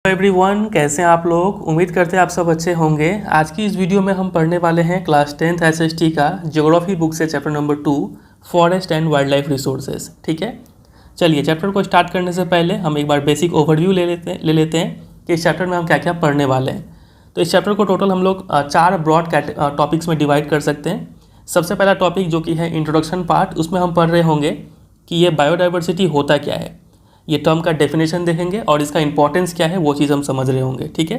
Everyone, कैसे हैं आप लोग। उम्मीद करते हैं आप सब अच्छे होंगे। आज की इस वीडियो में हम पढ़ने वाले हैं क्लास 10th एसएसटी का ज्योग्राफी बुक से chapter number 2 forest and wild life resources. ठीक है, चलिए चैप्टर को स्टार्ट करने से पहले हम एक बार बेसिक ओवरव्यू ले लेते हैं कि इस चैप्टर में हम क्या क्या पढ़ने वाले हैं। तो इस चैप्टर को टोटल हम लोग 4 ब्रॉड टॉपिक्स में डिवाइड कर सकते हैं। सबसे पहला टॉपिक जो कि है इंट्रोडक्शन पार्ट, उसमें हम पढ़ रहे होंगे कि ये बायोडाइवर्सिटी होता क्या है, ये टर्म का डेफिनेशन देखेंगे और इसका इंपॉर्टेंस क्या है वो चीज़ हम समझ रहे होंगे। ठीक है,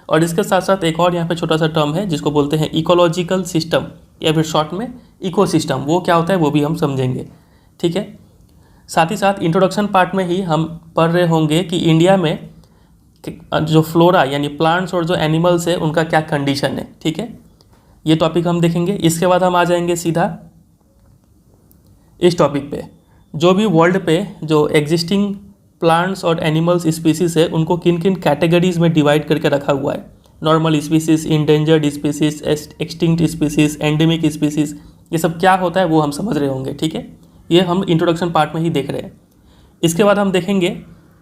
और इसके साथ साथ एक और यहाँ पे छोटा सा टर्म है जिसको बोलते हैं इकोलॉजिकल सिस्टम या फिर शॉर्ट में इकोसिस्टम, वो क्या होता है वो भी हम समझेंगे। ठीक है, साथ ही साथ इंट्रोडक्शन पार्ट में ही हम पढ़ रहे होंगे कि इंडिया में जो फ्लोरा यानी प्लांट्स और जो एनिमल्स है उनका क्या कंडीशन है। ठीक है, ये टॉपिक हम देखेंगे। इसके बाद हम आ जाएंगे सीधा इस टॉपिक पे, जो भी वर्ल्ड पे जो एग्जिस्टिंग प्लांट्स और एनिमल्स स्पीसीज है उनको किन किन कैटेगरीज में डिवाइड करके रखा हुआ है। Normal species, endangered species, extinct species, endemic species, ये सब क्या होता है वो हम समझ रहे होंगे। ठीक है, ये हम इंट्रोडक्शन पार्ट में ही देख रहे हैं। इसके बाद हम देखेंगे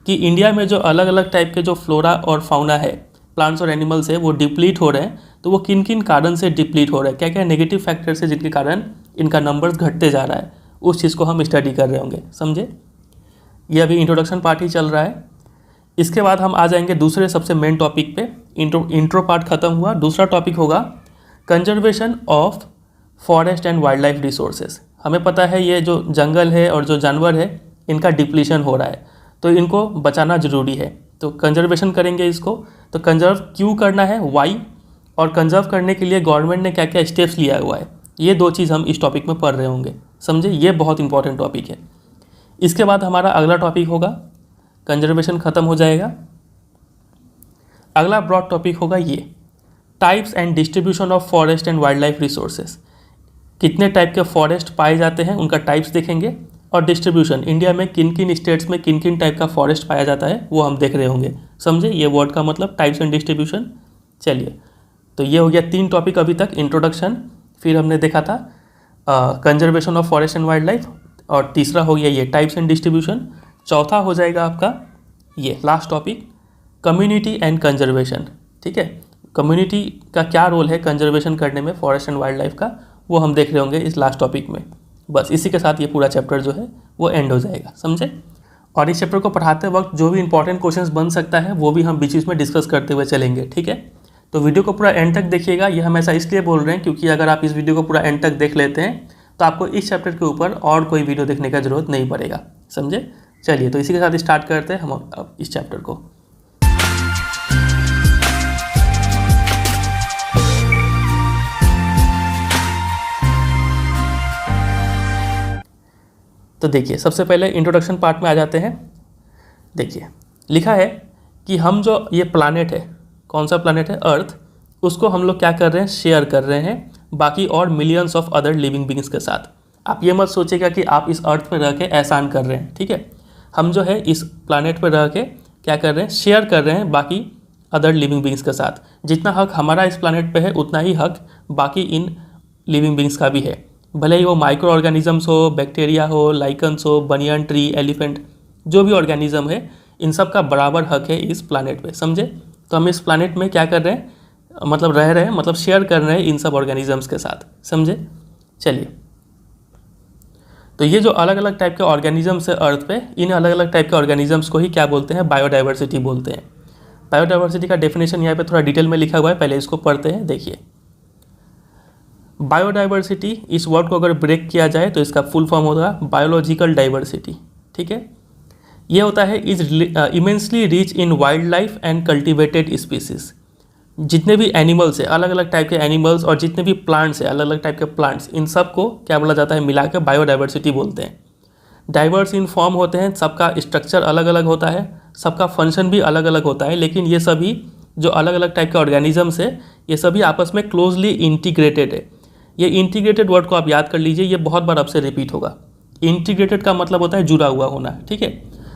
कि इंडिया में जो अलग अलग टाइप के जो फ्लोरा और फाउना है, प्लांट्स और एनिमल्स है, वो डिप्लीट हो रहे हैं। तो वो किन किन कारण से डिप्लीट हो रहे हैं, क्या क्या नेगेटिव फैक्टर्स है जिनके कारण इनका नंबर्स घटते जा रहा है, उस चीज़ को हम स्टडी कर रहे होंगे। समझे, ये अभी इंट्रोडक्शन पार्ट ही चल रहा है। इसके बाद हम आ जाएंगे दूसरे सबसे मेन टॉपिक पे। इंट्रो पार्ट खत्म हुआ, दूसरा टॉपिक होगा conservation of forest and wild life resources. हमें पता है ये जो जंगल है और जो जानवर है इनका डिप्लीशन हो रहा है, तो इनको बचाना ज़रूरी है। तो कंजर्वेशन करेंगे इसको। तो कंजर्व क्यों करना है, वाई, और कंजर्व करने के लिए गवर्नमेंट ने क्या क्या स्टेप्स लिया हुआ है, ये 2 चीज़ हम इस टॉपिक में पढ़ रहे होंगे। समझे, ये बहुत इंपॉर्टेंट टॉपिक है। इसके बाद हमारा अगला टॉपिक होगा, कंजर्वेशन ख़त्म हो जाएगा। अगला ब्रॉड टॉपिक होगा ये types and distribution of forest and wild life resources. कितने टाइप के फॉरेस्ट पाए जाते हैं उनका टाइप्स देखेंगे, और डिस्ट्रीब्यूशन इंडिया में किन किन स्टेट्स में किन किन टाइप का फॉरेस्ट पाया जाता है वो हम देख रहे होंगे। समझे, ये वर्ड का मतलब टाइप्स एंड डिस्ट्रीब्यूशन। चलिए, तो ये हो गया 3 टॉपिक अभी तक, इंट्रोडक्शन, फिर हमने देखा था conservation of forest and wild life, और तीसरा हो गया ये टाइप्स एंड डिस्ट्रीब्यूशन। चौथा हो जाएगा आपका ये last topic community and conservation. ठीक है, कम्युनिटी का क्या रोल है कंजर्वेशन करने में फॉरेस्ट एंड वाइल्ड लाइफ का, वो हम देख रहे होंगे इस लास्ट टॉपिक में। बस इसी के साथ ये पूरा चैप्टर जो है वो एंड हो जाएगा। समझे, और इस चैप्टर को पढ़ाते वक्त जो भी इंपॉर्टेंट क्वेश्चंस बन सकता है वो भी हम बीच बीच में डिस्कस करते हुए चलेंगे। ठीक है, तो वीडियो को पूरा एंड तक देखिएगा। ये हम ऐसा इसलिए बोल रहे हैं क्योंकि अगर आप इस वीडियो को पूरा एंड तक देख लेते हैं तो आपको इस चैप्टर के ऊपर और कोई वीडियो देखने का ज़रूरत नहीं पड़ेगा। समझे, चलिए तो इसी के साथ स्टार्ट करते हैं हम अब इस चैप्टर को। तो देखिए, सबसे पहले इंट्रोडक्शन पार्ट में आ जाते हैं। देखिए लिखा है कि हम जो ये प्लानेट है, कौन सा प्लानेट है, अर्थ, उसको हम लोग क्या कर रहे हैं, शेयर कर रहे हैं बाकी और millions of other living beings के साथ। आप ये मत सोचिएगा कि आप इस अर्थ पर रह के एहसान कर रहे हैं। ठीक है, हम जो है इस प्लानेट पर रह के क्या कर रहे हैं, शेयर कर रहे हैं बाकी अदर लिविंग बींग्स के साथ। जितना हक हमारा इस प्लानेट पे है उतना ही हक बाकी इन लिविंग बींग्स का भी है, भले ही वो माइक्रो ऑर्गेनिजम्स हो, बैक्टीरिया हो, लाइकन्स हो, बनियन ट्री, एलिफेंट, जो भी ऑर्गेनिज्म है इन सब का बराबर हक है इस प्लानेट पे। समझे, तो हम इस प्लानेट में क्या कर रहे हैं, मतलब रह रहे हैं, मतलब शेयर कर रहे हैं इन सब ऑर्गेनिजम्स के साथ। समझे, चलिए, तो ये जो अलग अलग टाइप के ऑर्गेनिजम्स है अर्थ पे, इन अलग अलग टाइप के ऑर्गेनिजम्स को ही क्या बोलते हैं, बायोडाइवर्सिटी बोलते हैं। बायोडाइवर्सिटी का डेफिनेशन यहाँ पे थोड़ा डिटेल में लिखा हुआ है, पहले इसको पढ़ते हैं। देखिए, बायोडाइवर्सिटी, इस वर्ड को अगर ब्रेक किया जाए तो इसका फुल फॉर्म होगा बायोलॉजिकल डाइवर्सिटी। ठीक है, ये होता है is immensely rich in wild life and cultivated species. जितने भी एनिमल्स है, अलग अलग टाइप के एनिमल्स, और जितने भी प्लांट्स है, अलग अलग टाइप के प्लांट्स, इन सब को क्या बोला जाता है, मिला के बायोडाइवर्सिटी बोलते हैं। डाइवर्स इन फॉर्म होते हैं, सबका स्ट्रक्चर अलग अलग होता है, सबका फंक्शन भी अलग अलग होता है, लेकिन ये सभी जो अलग अलग टाइप के ऑर्गेनिजम्स है ये सभी आपस में क्लोजली इंटीग्रेटेड है। ये इंटीग्रेटेड वर्ड को आप याद कर लीजिए, ये बहुत बार आपसे रिपीट होगा। इंटीग्रेटेड का मतलब होता है जुड़ा हुआ होना। ठीक है,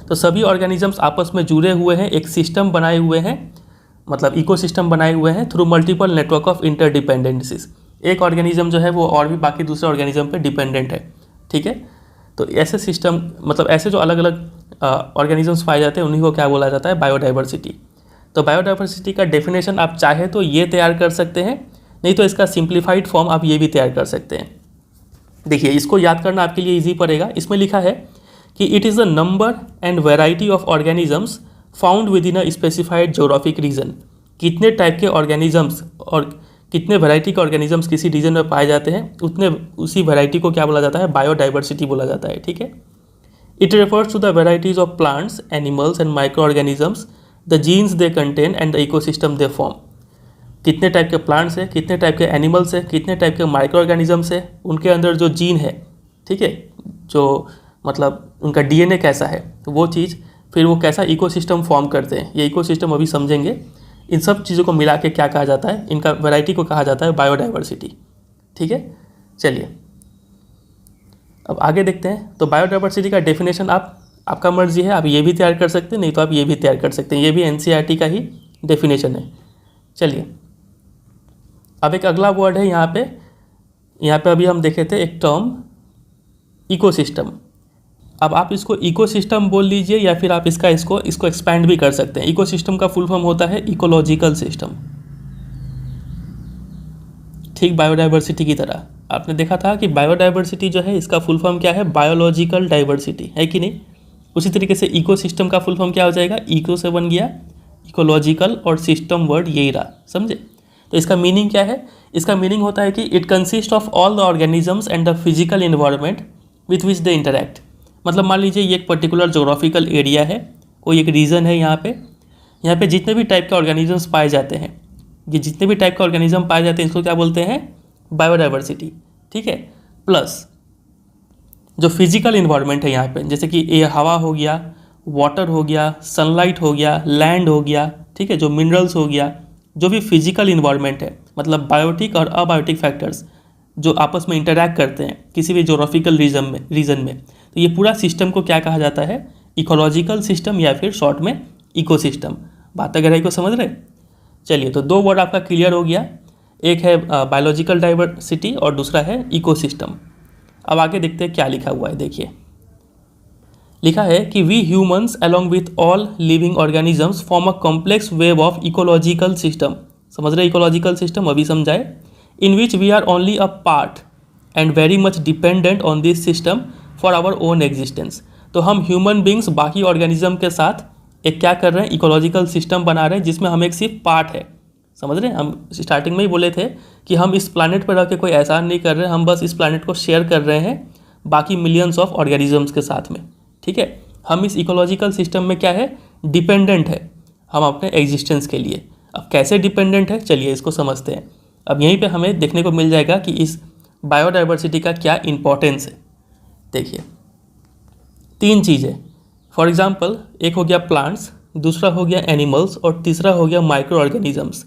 तो सभी ऑर्गेनिजम्स आपस में जुड़े हुए हैं, एक सिस्टम बनाए हुए हैं, मतलब इकोसिस्टम बनाए हुए हैं through multiple network of interdependencies. एक ऑर्गेनिज्म जो है वो और भी बाकी दूसरे ऑर्गेनिज्म पे डिपेंडेंट है। ठीक है, तो ऐसे सिस्टम, मतलब ऐसे जो अलग अलग ऑर्गेनिजम्स पाए जाते हैं उन्हीं को क्या बोला जाता है, बायोडाइवर्सिटी। तो बायोडाइवर्सिटी का डेफिनेशन आप चाहे तो ये तैयार कर सकते हैं, नहीं तो इसका सिंप्लीफाइड फॉर्म आप ये भी तैयार कर सकते हैं। देखिए, इसको याद करना आपके लिए ईजी पड़ेगा। इसमें लिखा है कि it is the number and variety of organisms found within a specified geographic region. कितने टाइप के ऑर्गेनिजम्स और कितने वैरायटी के ऑर्गेनिजम्स किसी रीजन में पाए जाते हैं, उतने उसी वैरायटी को क्या बोला जाता है, बायोडाइवर्सिटी बोला जाता है। ठीक है, it refers to the varieties of plants, animals and micro organisms, the genes they contain and the ecosystem they form. कितने टाइप के प्लांट्स है, कितने टाइप के एनिमल्स है, कितने टाइप के माइक्रो ऑर्गेनिजम्स है, उनके अंदर जो जीन है, ठीक है, जो मतलब उनका डीएनए कैसा है, तो वो चीज़, फिर वो कैसा इकोसिस्टम फॉर्म करते हैं, ये इकोसिस्टम अभी समझेंगे। इन सब चीज़ों को मिला के क्या कहा जाता है, इनका वैरायटी को कहा जाता है बायोडाइवर्सिटी। ठीक है, चलिए अब आगे देखते हैं। तो बायोडाइवर्सिटी का डेफिनेशन आपका मर्जी है, आप ये भी तैयार कर सकते हैं, नहीं तो आप ये भी तैयार कर सकते हैं, ये भी एनसीईआरटी का ही डेफिनेशन है। चलिए अब एक अगला वर्ड है यहाँ पे अभी हम देखे थे एक टर्म इकोसिस्टम। अब आप इसको इकोसिस्टम बोल लीजिए या फिर आप इसको एक्सपैंड भी कर सकते हैं। इकोसिस्टम का फुल फॉर्म होता है इकोलॉजिकल सिस्टम, ठीक बायोडाइवर्सिटी की तरह। आपने देखा था कि बायोडाइवर्सिटी जो है इसका फुल फॉर्म क्या है, बायोलॉजिकल डाइवर्सिटी, है कि नहीं। उसी तरीके से इकोसिस्टम का फुल फॉर्म क्या हो जाएगा, इको से बन गया इकोलॉजिकल और सिस्टम वर्ड यही रहा, समझे। तो इसका मीनिंग क्या है, इसका मीनिंग होता है कि it consist of all the organisms and the physical environment with which they interact. मतलब मान लीजिए ये एक पर्टिकुलर जोग्राफिकल एरिया है, कोई एक रीजन है, यहाँ पे जितने भी टाइप के ऑर्गेनिजम्स पाए जाते हैं, ये जितने भी टाइप के ऑर्गेनिज्म पाए जाते हैं इसको क्या बोलते हैं, बायोडाइवर्सिटी। ठीक है, प्लस जो फिजिकल इन्वायरमेंट है यहाँ पे, जैसे कि ये हवा हो गया, वाटर हो गया, सनलाइट हो गया, लैंड हो गया, ठीक है, जो मिनरल्स हो गया, जो भी फिजिकल इन्वायरमेंट है, मतलब बायोटिक और अबायोटिक फैक्टर्स जो आपस में इंटरैक्ट करते हैं किसी भी जोग्राफिकल रीजन में, तो ये पूरा सिस्टम को क्या कहा जाता है, इकोलॉजिकल सिस्टम या फिर शॉर्ट में इकोसिस्टम। बात अगर है को समझ रहे। चलिए, तो दो वर्ड आपका क्लियर हो गया, एक है बायोलॉजिकल डाइवर्सिटी और दूसरा है इकोसिस्टम। अब आगे देखते हैं क्या लिखा हुआ है। देखिए, लिखा है कि we humans along with all living organisms form a complex web of ecological system. समझ रहे इकोलॉजिकल सिस्टम, अभी समझाए, in which we are only a part and very much dependent on this system for our own existence. तो हम human beings बाकी organism के साथ एक क्या कर रहे हैं, इकोलॉजिकल सिस्टम बना रहे हैं जिसमें हम एक सिर्फ पार्ट है। समझ रहे हैं, हम स्टार्टिंग में ही बोले थे कि हम इस प्लैनेट पर रह के कोई एहसान नहीं कर रहे हैं, हम बस इस प्लैनेट को शेयर कर रहे हैं बाकी मिलियंस ऑफ ऑर्गेनिजम्स के साथ में। ठीक है, हम इस इकोलॉजिकल सिस्टम में क्या है, डिपेंडेंट है हम अपने एग्जिस्टेंस के लिए। अब कैसे डिपेंडेंट है, चलिए इसको समझते हैं। अब यहीं पे हमें देखने को मिल जाएगा कि इस बायोडाइवर्सिटी का क्या इंपॉर्टेंस है। देखिए, तीन चीज़ें, फॉर एग्जांपल एक हो गया प्लांट्स, दूसरा हो गया एनिमल्स और तीसरा हो गया माइक्रो ऑर्गेनिजम्स।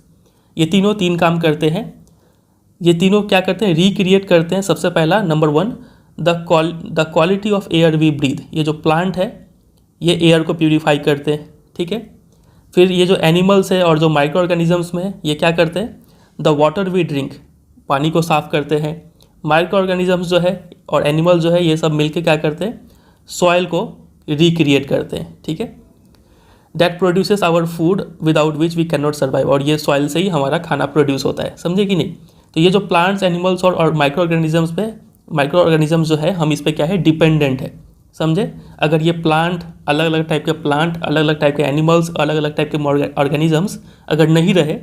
ये तीनों तीन काम करते हैं। ये तीनों क्या करते हैं, रिक्रिएट करते हैं। सबसे पहला number 1, the quality of air we breathe. ये जो प्लांट है ये एयर को प्यूरीफाई करते हैं। ठीक है, फिर ये जो एनिमल्स है और जो माइक्रो ऑर्गेनिजम्स में है ये क्या करते हैं, द वाटर वी ड्रिंक, पानी को साफ़ करते हैं। माइक्रो ऑर्गेनिजम्स जो है और एनिमल जो है ये सब मिलके क्या करते हैं, सॉइल को रिक्रिएट करते हैं। ठीक है, that produces our food without which we can not survive. और ये सॉइल से ही हमारा खाना प्रोड्यूस होता है, समझे कि नहीं। तो ये जो प्लांट्स, एनिमल्स और माइक्रो ऑर्गेनिजम्स जो है हम इस पर क्या है, डिपेंडेंट है, समझे। अगर ये प्लांट, अलग अलग टाइप के प्लांट, अलग अलग टाइप के एनिमल्स, अलग अलग टाइप के ऑर्गेनिजम्स अगर नहीं रहे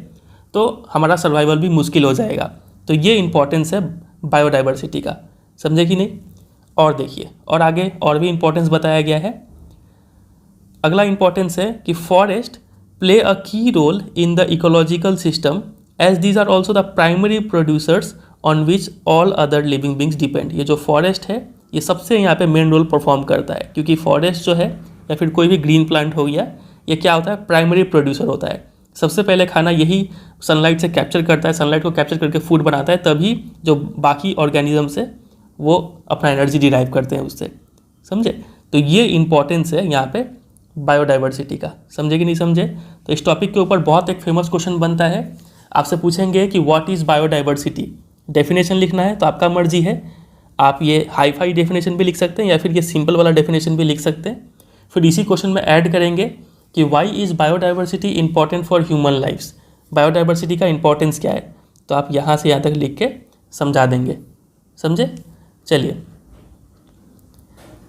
तो हमारा सर्वाइवल भी मुश्किल हो जाएगा। तो ये इंपॉर्टेंस है बायोडाइवर्सिटी का, समझे कि नहीं। और देखिए, और आगे और भी इंपॉर्टेंस बताया गया है। अगला इंपॉर्टेंस है कि forest play a key role in the ecological system as these are also the primary producers on which all other living beings depend. ये जो फॉरेस्ट है ये सबसे यहाँ पे मेन रोल परफॉर्म करता है, क्योंकि फॉरेस्ट जो है या फिर कोई भी ग्रीन प्लांट हो गया, ये क्या होता है, प्राइमरी प्रोड्यूसर होता है। सबसे पहले खाना यही सनलाइट से कैप्चर करता है, सनलाइट को कैप्चर करके फूड बनाता है, तभी जो बाकी ऑर्गेनिजम्स है वो अपना एनर्जी डिराइव करते हैं उससे, समझे। तो ये इंपॉर्टेंस है यहाँ पे बायोडाइवर्सिटी का, समझे कि नहीं समझे। तो इस टॉपिक के ऊपर बहुत एक फेमस क्वेश्चन बनता है, आपसे पूछेंगे कि व्हाट इज़ बायोडाइवर्सिटी। डेफिनेशन लिखना है तो आपका मर्जी है, आप ये हाई फाई डेफिनेशन भी लिख सकते हैं या फिर ये सिंपल वाला डेफिनेशन भी लिख सकते हैं। फिर इसी क्वेश्चन में ऐड करेंगे कि why is biodiversity important for human lifes, biodiversity का इंपॉर्टेंस क्या है, तो आप यहाँ से यहाँ तक लिख के समझा देंगे, समझे। चलिए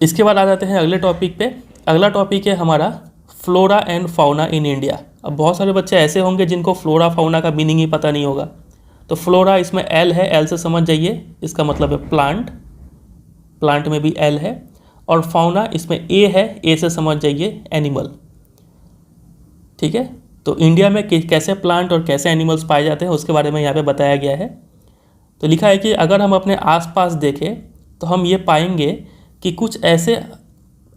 इसके बाद आ जाते हैं अगले टॉपिक पे। अगला टॉपिक है हमारा flora and fauna in India. अब बहुत सारे बच्चे ऐसे होंगे जिनको फ्लोरा फाउना का मीनिंग ही पता नहीं होगा, तो फ्लोरा इसमें एल है, एल से समझ जाइए, इसका मतलब है प्लांट, प्लांट में भी एल है, और फाउना इसमें ए है, ए से समझ जाइए एनिमल, ठीक है। तो इंडिया में कैसे प्लांट और कैसे एनिमल्स पाए जाते हैं उसके बारे में यहाँ पे बताया गया है। तो लिखा है कि अगर हम अपने आसपास देखें तो हम ये पाएंगे कि कुछ ऐसे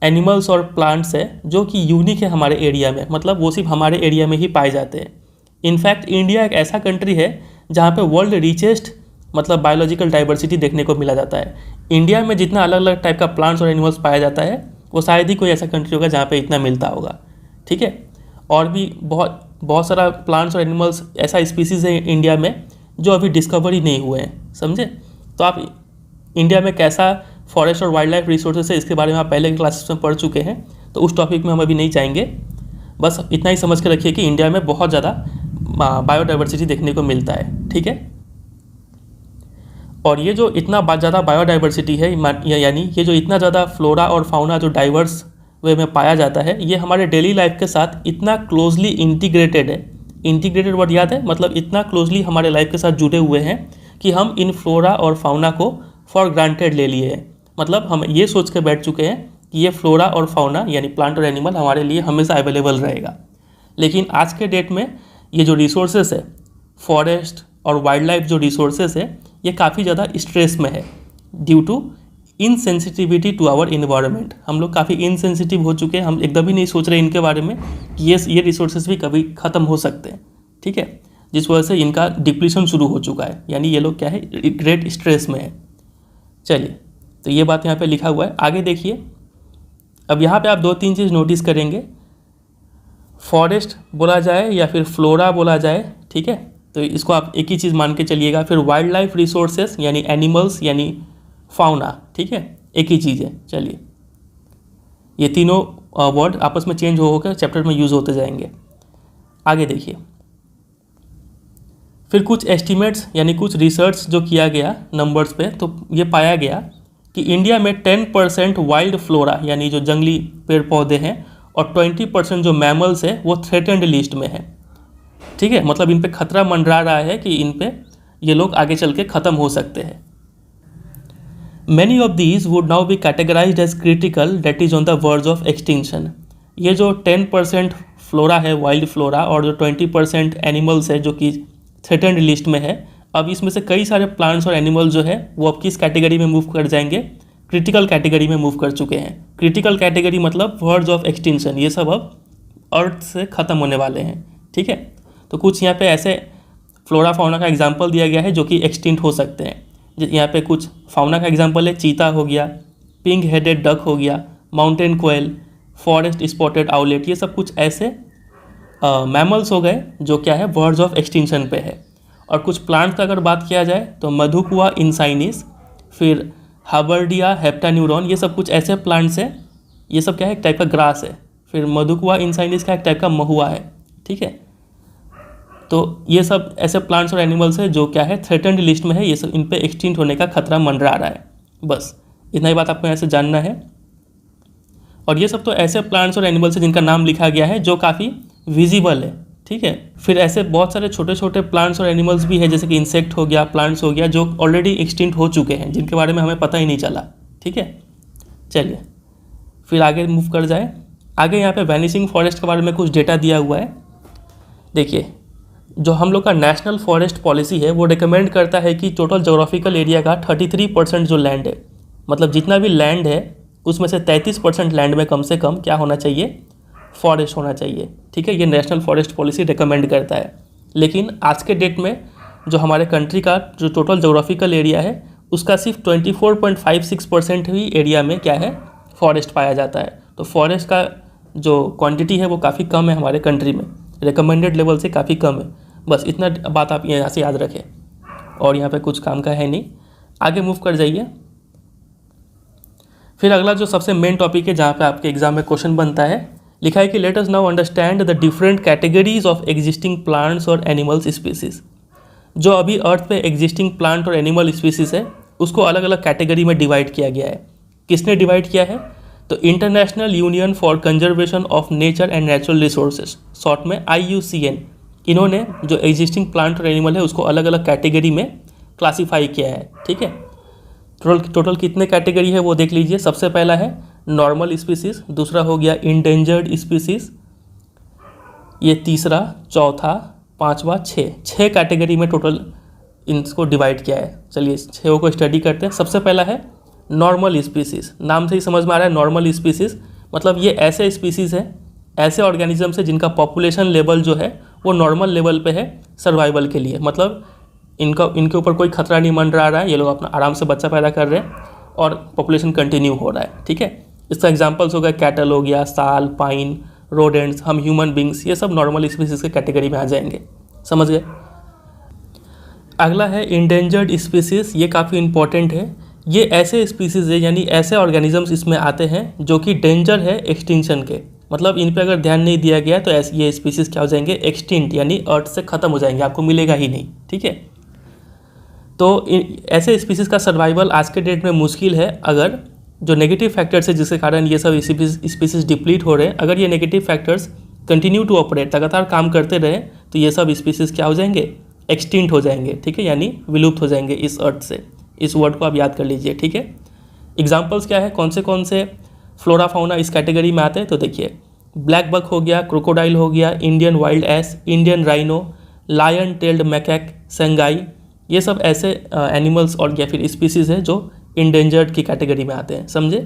एनिमल्स और प्लांट्स हैं जो कि यूनिक है हमारे एरिया में, मतलब वो सिर्फ हमारे एरिया में ही पाए जाते हैं। इनफैक्ट इंडिया एक ऐसा कंट्री है जहाँ पे वर्ल्ड रिचेस्ट मतलब बायोलॉजिकल डाइवर्सिटी देखने को मिला जाता है। इंडिया में जितना अलग अलग टाइप का प्लांट्स और एनिमल्स पाया जाता है वो शायद ही कोई ऐसा कंट्री होगा जहाँ पे इतना मिलता होगा, ठीक है। और भी बहुत सारा प्लांट्स और एनिमल्स ऐसा स्पीसीज़ है इंडिया में जो अभी डिस्कवर ही नहीं हुए हैं, समझे। तो आप इंडिया में कैसा फॉरेस्ट और वाइल्ड लाइफ रिसोर्सेज है इसके बारे में आप पहले क्लासेस में पढ़ चुके हैं, तो उस टॉपिक में हम अभी नहीं जाएंगे। बस इतना ही समझ के रखिए कि इंडिया में बहुत ज़्यादा बायोडाइवर्सिटी देखने को मिलता है, ठीक है। और ये जो इतना ज़्यादा बायोडाइवर्सिटी है, यानी ये जो इतना ज़्यादा फ्लोरा और फाउना जो डाइवर्स वे में पाया जाता है, ये हमारे डेली लाइफ के साथ इतना क्लोजली इंटीग्रेटेड है। इंटीग्रेटेड वर्ड याद है, मतलब इतना क्लोजली हमारे लाइफ के साथ जुड़े हुए हैं कि हम इन फ्लोरा और फाउना को फॉर ग्रांटेड ले लिए हैं। मतलब हम ये सोच के बैठ चुके हैं कि ये फ्लोरा और फाउना यानी प्लांट और एनिमल हमारे लिए हमेशा अवेलेबल रहेगा। लेकिन आज के डेट में ये जो रिसोर्सेस है, फॉरेस्ट और वाइल्ड लाइफ जो रिसोर्सेस है, ये काफ़ी ज़्यादा स्ट्रेस में है due to insensitivity to our environment. हम लोग काफ़ी इनसेंसिटिव हो चुके हैं, हम एकदम ही नहीं सोच रहे इनके बारे में कि ये रिसोर्सेज भी कभी ख़त्म हो सकते हैं, ठीक है। जिस वजह से इनका डिप्लीशन शुरू हो चुका है, यानी ये लोग क्या है ग्रेट स्ट्रेस में है। चलिए तो ये बात यहाँ पे लिखा हुआ है, आगे देखिए। अब यहाँ पे आप 2-3 चीज़ नोटिस करेंगे, फॉरेस्ट बोला जाए या फिर फ्लोरा बोला जाए, ठीक है, तो इसको आप एक ही चीज़ मान के चलिएगा। फिर वाइल्ड लाइफ रिसोर्सेस यानी एनिमल्स यानी फाउना, ठीक है, एक ही चीज़ है। चलिए ये तीनों वर्ड आपस में चेंज होकर चैप्टर में यूज़ होते जाएंगे। आगे देखिए, फिर कुछ एस्टिमेट्स यानी कुछ रिसर्च जो किया गया नंबर्स पे, तो ये पाया गया कि इंडिया में 10% वाइल्ड फ्लोरा यानी जो जंगली पेड़ पौधे हैं और 20% जो मैमल्स है वो थ्रेटेंड लिस्ट में है, ठीक है। मतलब इन पे खतरा मंडरा रहा है कि इन पे ये लोग आगे चल के ख़त्म हो सकते हैं। Many of these would now be categorized as critical, that is on the verge of extinction. ये जो 10% फ्लोरा है वाइल्ड फ्लोरा और जो 20% एनिमल्स है जो कि थ्रेटेंड लिस्ट में है, अब इसमें से कई सारे प्लांट्स और एनिमल जो है वो अब किस कैटेगरी में मूव कर जाएंगे, क्रिटिकल कैटेगरी में मूव कर चुके हैं। क्रिटिकल कैटेगरी मतलब वर्ज ऑफ एक्सटिंक्शन, ये सब अब अर्थ से ख़त्म होने वाले हैं, ठीक है। तो कुछ यहाँ पे ऐसे फ्लोरा फाउना का एग्जाम्पल दिया गया है जो कि एक्सटिंक्ट हो सकते हैं। यहाँ पे कुछ फाउना का एग्जांपल है, चीता हो गया, पिंक हेडेड डक हो गया, माउंटेन कोयल, फॉरेस्ट स्पॉटेड आउलेट, ये सब कुछ ऐसे मैमल्स हो गए जो क्या है वर्ज ऑफ एक्सटिंक्शन पे है। और कुछ प्लांट्स का अगर बात किया जाए तो मधुकुआ इंसाइनिस, फिर हाबर्डिया हेप्टान्यूरॉन, ये सब कुछ ऐसे प्लांट्स हैं, ये सब क्या है एक टाइप का ग्रास है। फिर मधुकुआ इंसाइनिस का एक टाइप का महुआ है, ठीक है। तो ये सब ऐसे प्लांट्स और एनिमल्स है जो क्या है थ्रेटेंड लिस्ट में है, ये सब इन पे एक्सटिंक्ट होने का खतरा मंडरा रहा है। बस इतना ही बात आपको यहाँ से जानना है। और ये सब तो ऐसे प्लांट्स और एनिमल्स है जिनका नाम लिखा गया है जो काफ़ी विजिबल है, ठीक है। फिर ऐसे बहुत सारे छोटे छोटे प्लांट्स और एनिमल्स भी है जैसे कि इंसेक्ट हो गया, प्लांट्स हो गया, जो ऑलरेडी एक्सटिंक्ट हो चुके हैं जिनके बारे में हमें पता ही नहीं चला, ठीक है। चलिए फिर आगे मूव कर जाए। आगे यहाँ पे वैनिशिंग फॉरेस्ट के बारे में कुछ डेटा दिया हुआ है। देखिए जो हम लोग का नेशनल फॉरेस्ट पॉलिसी है वो रिकमेंड करता है कि टोटल जोग्राफिकल एरिया का 33% जो लैंड है, मतलब जितना भी लैंड है उसमें से 33% लैंड में कम से कम क्या होना चाहिए, फॉरेस्ट होना चाहिए, ठीक है। ये नेशनल फॉरेस्ट पॉलिसी रिकमेंड करता है। लेकिन आज के डेट में जो हमारे कंट्री का जो टोटल जोग्राफिकल एरिया है उसका सिर्फ 24.56% ही एरिया में क्या है फॉरेस्ट पाया जाता है। तो फॉरेस्ट का जो क्वांटिटी है वो काफ़ी कम है हमारे कंट्री में, रिकमेंडेड लेवल से काफ़ी कम है। बस इतना बात आप यहाँ से याद रखें, और यहाँ पे कुछ काम का है नहीं। आगे मूव कर जाइए। फिर अगला जो सबसे मेन टॉपिक है जहाँ पे आपके एग्ज़ाम में क्वेश्चन बनता है लिखा है कि let us now understand the different categories of existing plants और एनिमल्स स्पीसीज। जो अभी अर्थ पे एग्जिस्टिंग प्लांट और एनिमल स्पीसीज है उसको अलग अलग कैटेगरी में डिवाइड किया गया है। किसने डिवाइड किया है? तो international union for conservation of nature and natural resources, short में IUCN, इन्होंने जो एग्जिस्टिंग प्लांट और एनिमल है उसको अलग अलग कैटेगरी में क्लासीफाई किया है। ठीक है, टोटल कितने कैटेगरी है वो देख लीजिए। सबसे पहला है नॉर्मल स्पीसीज, दूसरा हो गया इंडेंजर्ड स्पीसीज, ये तीसरा, चौथा, पांचवा, छः कैटेगरी में टोटल इनको डिवाइड किया है। चलिए छः को स्टडी करते हैं। सबसे पहला है नॉर्मल स्पीसीज। नाम से ही समझ में आ रहा है नॉर्मल स्पीसीज मतलब ये ऐसे स्पीसीज है, ऐसे ऑर्गेनिजम्स है जिनका पॉपुलेशन लेवल जो है वो नॉर्मल लेवल पे है सर्वाइवल के लिए। मतलब इनके ऊपर कोई खतरा नहीं मंडरा रहा है, ये लोग अपना आराम से बच्चा पैदा कर रहे हैं और पॉपुलेशन कंटिन्यू हो रहा है। ठीक है, इसका एग्जांपल्स हो गया कैटल हो गया, साल, पाइन, रोडेंट्स, हम ह्यूमन बींग्स, ये सब नॉर्मल स्पीसीज के कैटेगरी में आ जाएंगे। समझ गए? अगला है इंडेंजर्ड स्पीसीज। ये काफ़ी इंपॉर्टेंट है। ये ऐसे स्पीसीज है यानी ऐसे ऑर्गेनिजम्स इसमें आते हैं जो कि डेंजर है एक्सटिंक्शन के। मतलब इन पे अगर ध्यान नहीं दिया गया तो ये स्पीसीज क्या हो जाएंगे? एक्सटिंक्ट, यानी अर्थ से ख़त्म हो जाएंगे, आपको मिलेगा ही नहीं। ठीक है, तो ऐसे स्पीसीज का सर्वाइवल आज के डेट में मुश्किल है। अगर जो नेगेटिव फैक्टर्स है जिसके कारण ये सब स्पीसीज डिप्लीट हो रहे हैं, अगर ये negative factors continue to operate, लगातार काम करते रहे तो ये सब स्पीसीज क्या हो जाएंगे? एक्सटिंक्ट हो जाएंगे। ठीक है, यानी विलुप्त हो जाएंगे इस अर्थ से। इस वर्ड को आप याद कर लीजिए। ठीक है, एग्जाम्पल्स क्या है, कौन से फ्लोरा फाउना इस कैटेगरी में आते हैं? तो देखिए ब्लैक बक हो गया, क्रोकोडाइल हो गया, Indian wild ass, Indian rhino, lion tailed macaque, sangai, ये सब ऐसे एनिमल्स और या फिर स्पीसीज़ है जो इंडेंजर्ड की कैटेगरी में आते हैं। समझे?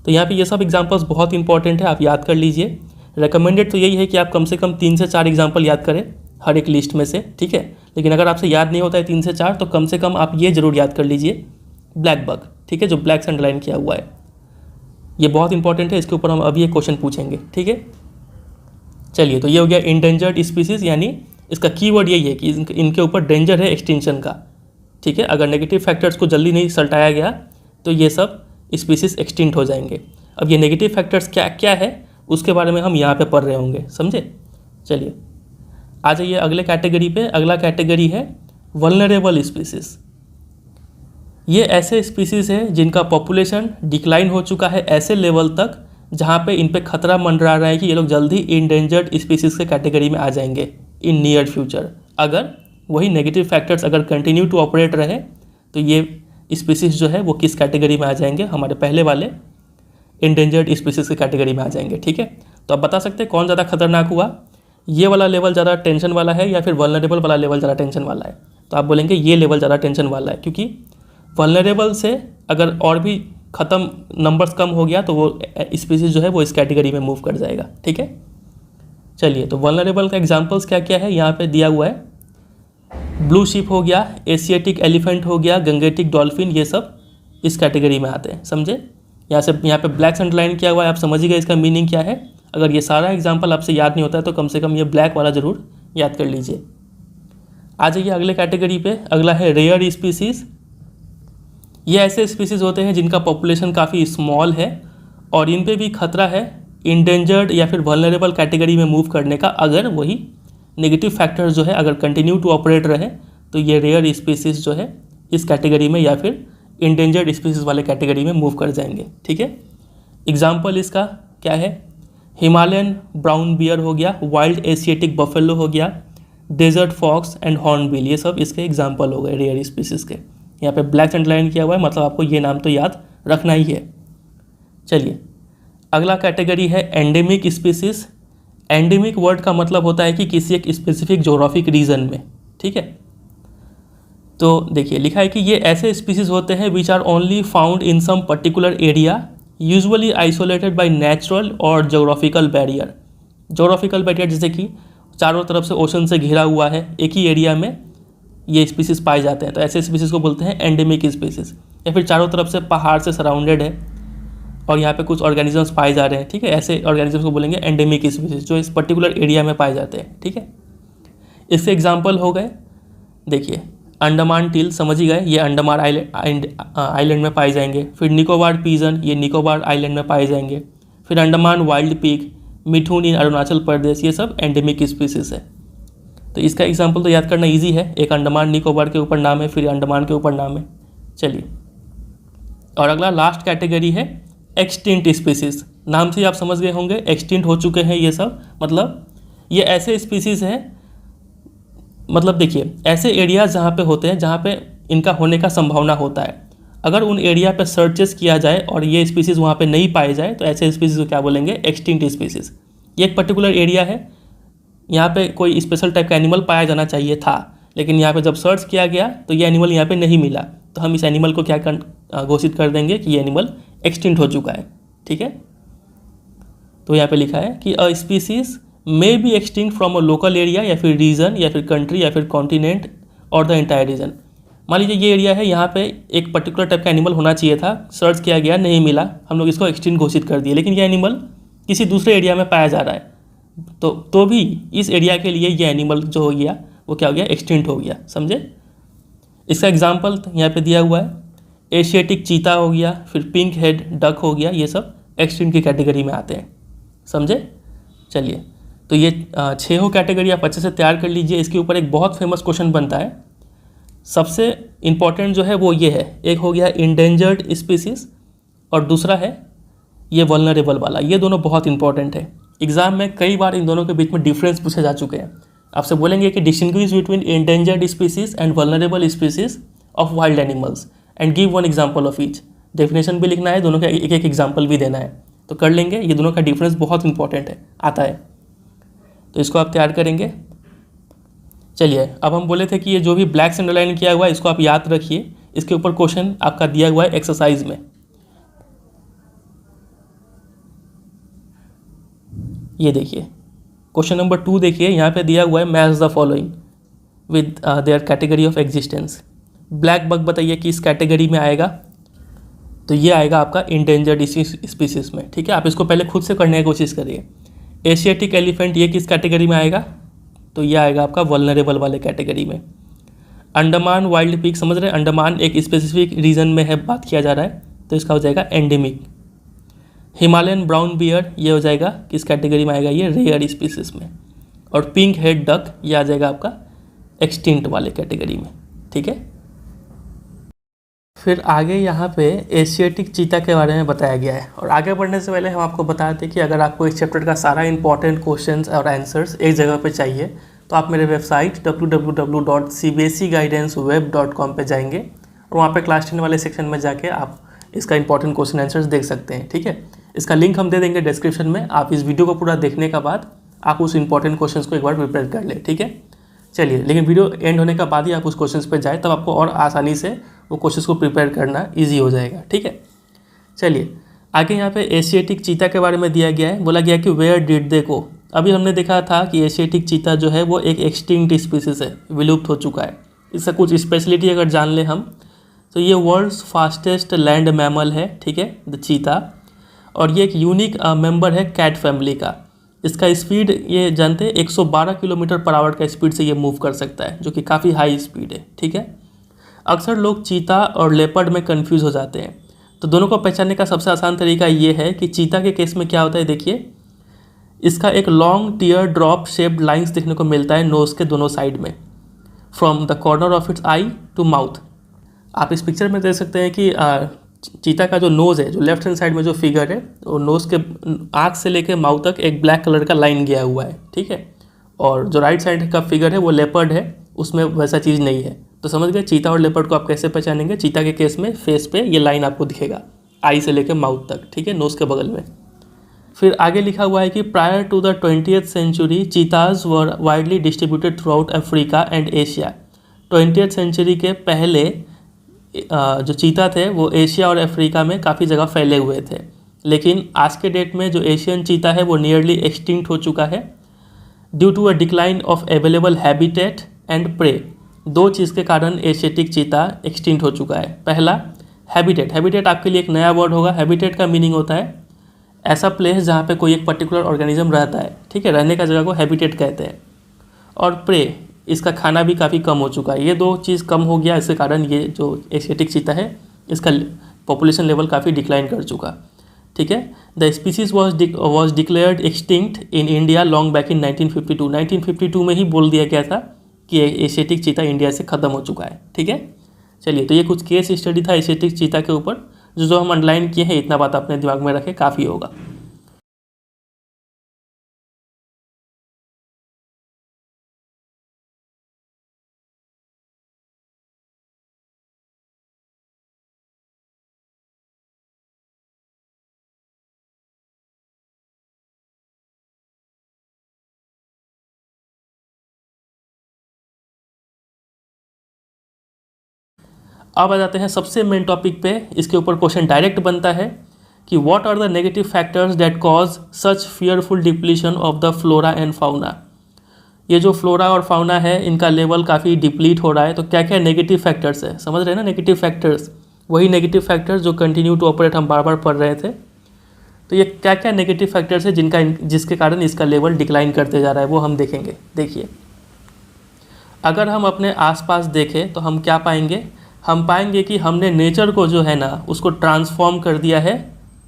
तो यहाँ पे ये सब एग्जांपल्स बहुत इंपॉर्टेंट है, आप याद कर लीजिए। रिकमेंडेड तो यही है कि आप कम से कम 3 से 4 एग्जांपल याद करें हर एक लिस्ट में से। ठीक है, लेकिन अगर आपसे याद नहीं होता है 3 से 4 तो कम से कम आप ये जरूर याद कर लीजिए ब्लैक बग। ठीक है, जो ब्लैक से अंडरलाइन किया हुआ है, ये बहुत इंपॉर्टेंट है, इसके ऊपर हम अभी एक क्वेश्चन पूछेंगे। ठीक है, चलिए तो ये हो गया इंडेंजर्ड स्पीसीज, यानी इसका कीवर्ड यही है कि इनके ऊपर डेंजर है एक्सटिंक्शन का। ठीक है, अगर नेगेटिव फैक्टर्स को जल्दी नहीं सल्टाया गया तो ये सब स्पीसीज एक्सटिंक्ट हो जाएंगे। अब ये नेगेटिव फैक्टर्स क्या क्या है उसके बारे में हम यहाँ पे पढ़ रहे होंगे। समझे? चलिए आ जाइए अगले कैटेगरी पे। अगला कैटेगरी है वल्नरेबल स्पीसीज। ये ऐसे स्पीसीज है जिनका पॉपुलेशन डिक्लाइन हो चुका है ऐसे लेवल तक जहाँ पे इन पे खतरा मंडरा रहा है कि ये लोग जल्दी इंडेंजर्ड स्पीसीज के कैटेगरी में आ जाएंगे इन नियर फ्यूचर। अगर वही नेगेटिव फैक्टर्स अगर कंटिन्यू टू ऑपरेट रहे तो ये स्पीसीज जो है वो किस कैटेगरी में आ जाएंगे? हमारे पहले वाले इंडेंजर्ड स्पीसीज की कैटेगरी में आ जाएंगे। ठीक है, तो आप बता सकते हैं कौन ज़्यादा खतरनाक हुआ, ये वाला लेवल ज़्यादा टेंशन वाला है या फिर वल्नरेबल वाला लेवल ज़्यादा टेंशन वाला है? तो आप बोलेंगे ये लेवल ज़्यादा टेंशन वाला है, क्योंकि वल्नरेबल से अगर और भी ख़त्म नंबर्स कम हो गया तो वो स्पीसीज जो है वो इस कैटेगरी में मूव कर जाएगा। ठीक है, चलिए तो वल्नरेबल का एग्जांपल्स क्या क्या है यहाँ पे दिया हुआ है। ब्लू शिप हो गया, एशियाटिक एलिफेंट हो गया, गंगेटिक डॉल्फिन, ये सब इस कैटेगरी में आते हैं। समझे? यहाँ पे ब्लैक अंडरलाइन किया हुआ है, आप समझ ही गए इसका मीनिंग क्या है। अगर ये सारा एग्जाम्पल आपसे याद नहीं होता है तो कम से कम ये ब्लैक वाला ज़रूर याद कर लीजिए। आ जाइए अगले कैटेगरी पे। अगला है रेयर स्पीसीज़। ये ऐसे स्पीसीज़ होते हैं जिनका पॉपुलेशन काफ़ी स्मॉल है और इन पे भी खतरा है इंडेंजर्ड या फिर वल्नरेबल कैटेगरी में मूव करने का। अगर वही नेगेटिव फैक्टर्स जो है अगर कंटिन्यू टू ऑपरेट रहे तो ये रेयर स्पीसीज़ जो है इस कैटेगरी में या फिर इंडेंजर्ड स्पीसीज़ वाले कैटेगरी में मूव कर जाएंगे। ठीक है, एग्जाम्पल इसका क्या है? हिमालयन ब्राउन बियर हो गया, वाइल्ड एशियाटिक बफेलो हो गया, डेजर्ट फॉक्स एंड हॉर्नबिल, ये सब इसके एग्जाम्पल हो गए रेयर स्पीसीज़ के। यहाँ पे ब्लैक अंडरलाइन किया हुआ है, मतलब आपको ये नाम तो याद रखना ही है। चलिए अगला कैटेगरी है एंडेमिक स्पीसीज़। एंडेमिक वर्ड का मतलब होता है कि किसी एक स्पेसिफिक जोग्राफिक रीजन में। ठीक है, तो देखिए लिखा है कि ये ऐसे स्पीसीज़ होते हैं which are only found in some particular area, usually isolated by natural और जोग्राफिकल बैरियर। जोग्राफिकल बैरियर जैसे कि चारों तरफ से ओशन से घिरा हुआ है, एक ही एरिया में ये स्पीसीज़ पाए जाते हैं, तो ऐसे स्पीसीज़ को बोलते हैं एंडेमिक स्पीसीज़। या फिर चारों तरफ से पहाड़ से सराउंडेड है और यहाँ पे कुछ ऑर्गेनिजम्स पाए जा रहे हैं। ठीक है, ऐसे ऑर्गेनिजम्स को बोलेंगे एंडेमिक स्पीसीज़ जो इस पर्टिकुलर एरिया में पाए जाते हैं। ठीक है, इसके एग्जाम्पल हो गए, देखिए अंडमान टील, समझ ही गए, ये अंडमान आइलैंड में पाए जाएंगे। फिर निकोबार पीजन, ये निकोबार आइलैंड में पाए जाएंगे। फिर अंडमान वाइल्ड पिग, मिठुन इन अरुणाचल प्रदेश, ये सब एंडेमिक स्पीसीज है। तो इसका एग्जाम्पल तो याद करना ईजी है, एक अंडमान निकोबार के ऊपर नाम है, फिर अंडमान के ऊपर नाम है। चलिए, और अगला लास्ट कैटेगरी है एक्सटिंक्ट स्पीसीज। नाम से ही आप समझ गए होंगे एक्सटिंक्ट हो चुके हैं ये सब, मतलब ये ऐसे स्पीसीज हैं, मतलब देखिए ऐसे एरियाज जहाँ पे होते हैं जहाँ पे इनका होने का संभावना होता है, अगर उन एरिया पे सर्चेस किया जाए और ये स्पीसीज़ वहाँ पे नहीं पाए जाए तो ऐसे स्पीसीज़ को क्या बोलेंगे, एक्सटिंक्ट स्पीसीज़। ये एक पर्टिकुलर एरिया है, यहाँ पे कोई स्पेशल टाइप का एनिमल पाया जाना चाहिए था, लेकिन यहाँ पे जब सर्च किया गया तो ये एनिमल यहाँ पे नहीं मिला, तो हम इस एनिमल को क्या घोषित कर देंगे कि ये एनिमल एक्सटिंक्ट हो चुका है। ठीक है, तो यहाँ पे लिखा है कि a species may be extinct from a local area, या फिर रीजन, या फिर कंट्री, या फिर कॉन्टिनेंट और द एंटायर रीजन। मान लीजिए ये एरिया है, यहाँ पे एक पर्टिकुलर टाइप का एनिमल होना चाहिए था, सर्च किया गया नहीं मिला, हम लोग इसको एक्सटिंक्ट घोषित कर दिए, लेकिन ये एनिमल किसी दूसरे एरिया में पाया जा रहा है, तो भी इस एरिया के लिए ये एनिमल जो हो गया वो क्या हो गया, एक्सटिंक्ट हो गया। समझे? इसका एग्जाम्पल यहाँ पे दिया हुआ है, एशियाटिक चीता हो गया, फिर पिंक हेड डक हो गया, ये सब एक्सटिंक्ट की कैटेगरी में आते हैं। समझे? चलिए, तो ये 6 कैटेगरी आप अच्छे से तैयार कर लीजिए। इसके ऊपर एक बहुत फेमस क्वेश्चन बनता है, सबसे इम्पॉर्टेंट जो है वो ये है, एक हो गया इंडेंजर्ड स्पीसीज और दूसरा है ये वल्नरेबल वाला। ये दोनों बहुत इंपॉर्टेंट है, एग्जाम में कई बार इन दोनों के बीच में डिफरेंस पूछे जा चुके हैं। आपसे बोलेंगे कि distinguish between endangered species and vulnerable species of wild animals and give one example of each. Definition भी लिखना है, दोनों का एक एक एग्जाम्पल भी देना है, तो कर लेंगे। ये दोनों का डिफरेंस बहुत इंपॉर्टेंट है, आता है, तो इसको आप तैयार करेंगे। चलिए, अब हम बोले थे कि ये जो भी ब्लैक से अंडरलाइन किया हुआ है इसको आप याद रखिए, इसके ऊपर क्वेश्चन आपका दिया हुआ है एक्सरसाइज में। ये देखिए क्वेश्चन नंबर 2 देखिए, यहाँ पे दिया हुआ है match the following with their category of existence. Black bug बताइए कि इस कैटेगरी में आएगा, तो ये आएगा आपका इंडेंजर्ड स्पीसीज में। ठीक है, आप इसको पहले खुद से करने की कोशिश करिए। एशियाटिक एलिफेंट ये किस कैटेगरी में आएगा, तो ये आएगा आपका वल्नरेबल वाले कैटेगरी में। अंडमान वाइल्ड पिग, समझ रहे हैं, अंडमान एक स्पेसिफिक रीजन में है, बात किया जा रहा है, तो इसका हो जाएगा एंडेमिक। हिमालयन ब्राउन बियर ये हो जाएगा किस कैटेगरी में आएगा, ये रेयर स्पीसीज में। और पिंक हेड डक ये आ जाएगा आपका एक्सटिंक्ट वाले कैटेगरी में। ठीक है, फिर आगे यहाँ पे एशियाटिक चीता के बारे में बताया गया है। और आगे बढ़ने से पहले हम आपको बता दें कि अगर आपको इस चैप्टर का सारा इंपॉर्टेंट क्वेश्चंस और आंसर्स एक जगह पे चाहिए तो आप मेरे वेबसाइट www.cbsegaidanceweb.com पे जाएंगे और वहाँ पे क्लास 10 वाले सेक्शन में जाके आप इसका इंपॉर्टेंट क्वेश्चन आंसर्स देख सकते हैं। ठीक है, इसका लिंक हम दे देंगे डिस्क्रिप्शन में। आप इस वीडियो को पूरा देखने के बाद आप उस इंपॉर्टेंट क्वेश्चन को एक बार प्रिपेयर कर लें। ठीक है, चलिए, लेकिन वीडियो एंड होने के बाद ही आप उस क्वेश्चन पे जाए, तब आपको और आसानी से वो क्वेश्चन को प्रिपेयर करना ईजी हो जाएगा। ठीक है, चलिए आगे यहाँ पे एशियाटिक चीता के बारे में दिया गया है, बोला गया कि वेयर डिड दे गो। अभी हमने देखा था कि एशियाटिक चीता जो है वो एक एक्सटिंक्ट स्पीसीज है, विलुप्त हो चुका है। इसका कुछ स्पेशलिटी अगर जान ले हम, तो ये वर्ल्ड्स फास्टेस्ट लैंड मैमल है। ठीक है, द चीता, और ये एक यूनिक मेंबर है कैट फैमिली का। इसका स्पीड ये जानते हैं 112 किलोमीटर पर आवर का स्पीड से ये मूव कर सकता है, जो कि काफ़ी हाई स्पीड है। ठीक है, अक्सर लोग चीता और लेपर्ड में कंफ्यूज हो जाते हैं, तो दोनों को पहचानने का सबसे आसान तरीका ये है कि चीता के केस में क्या होता है, देखिए इसका एक long tear drop shaped lines देखने को मिलता है नोज़ के दोनों साइड में, from the corner of its eye to mouth. आप इस पिक्चर में देख सकते हैं कि चीता का जो नोज़ है, जो लेफ्ट हैंड साइड में जो फिगर है, वो नोज़ के आँख से लेकर माउथ तक एक ब्लैक कलर का लाइन गया हुआ है। ठीक है, और जो राइट साइड का फिगर है वो लेपर्ड है, उसमें वैसा चीज़ नहीं है। तो समझ गए चीता और लेपर्ड को आप कैसे पहचानेंगे। चीता के केस में फेस पे ये लाइन आपको दिखेगा आई से लेकर माउथ तक। ठीक है, नोज़ के बगल में। फिर आगे लिखा हुआ है कि prior to the 20th century cheetahs were widely distributed throughout Africa and Asia. 20th century के पहले जो चीता थे वो एशिया और अफ्रीका में काफ़ी जगह फैले हुए थे, लेकिन आज के डेट में जो एशियन चीता है वो नियरली एक्सटिंक्ट हो चुका है due to a decline of available habitat and prey. दो चीज़ के कारण एशियाटिक चीता एक्सटिंक्ट हो चुका है। पहला हैबिटेट, हैबिटेट आपके लिए एक नया वर्ड होगा। हैबिटेट का मीनिंग होता है ऐसा प्लेस जहाँ पे कोई एक पर्टिकुलर ऑर्गेनिज्म रहता है। ठीक है, रहने का जगह को हैबिटेट कहते हैं। और प्रे, इसका खाना भी काफ़ी कम हो चुका है। ये दो चीज़ कम हो गया, इसके कारण ये जो एशियाटिक चीता है इसका पॉपुलेशन लेवल काफ़ी डिक्लाइन कर चुका। ठीक है। The species was declared extinct in India long back in 1952। 1952 में ही बोल दिया गया था कि एशियाटिक चीता इंडिया से ख़त्म हो चुका है, ठीक है। चलिए, तो ये कुछ केस स्टडी था एशियाटिक चीता के ऊपर, जो हम अंडरलाइन किए हैं, इतना बात अपने दिमाग में रखें, काफ़ी होगा। अब आ जाते हैं सबसे मेन टॉपिक पे। इसके ऊपर क्वेश्चन डायरेक्ट बनता है कि what are the negative factors that cause such fearful depletion of the flora and fauna. ये जो फ्लोरा और फाउना है, इनका लेवल काफ़ी डिप्लीट हो रहा है। तो क्या क्या नेगेटिव फैक्टर्स है, समझ रहे हैं ना। नेगेटिव फैक्टर्स, वही नेगेटिव फैक्टर्स जो कंटिन्यू टू ऑपरेट हम बार बार पढ़ रहे थे। तो ये क्या क्या नेगेटिव फैक्टर्स है जिसके कारण इसका लेवल डिक्लाइन करते जा रहा है, वो हम देखेंगे। देखिए, अगर हम अपने आसपास देखें तो हम क्या पाएंगे, हम पाएंगे कि हमने नेचर को जो है ना, उसको ट्रांसफॉर्म कर दिया है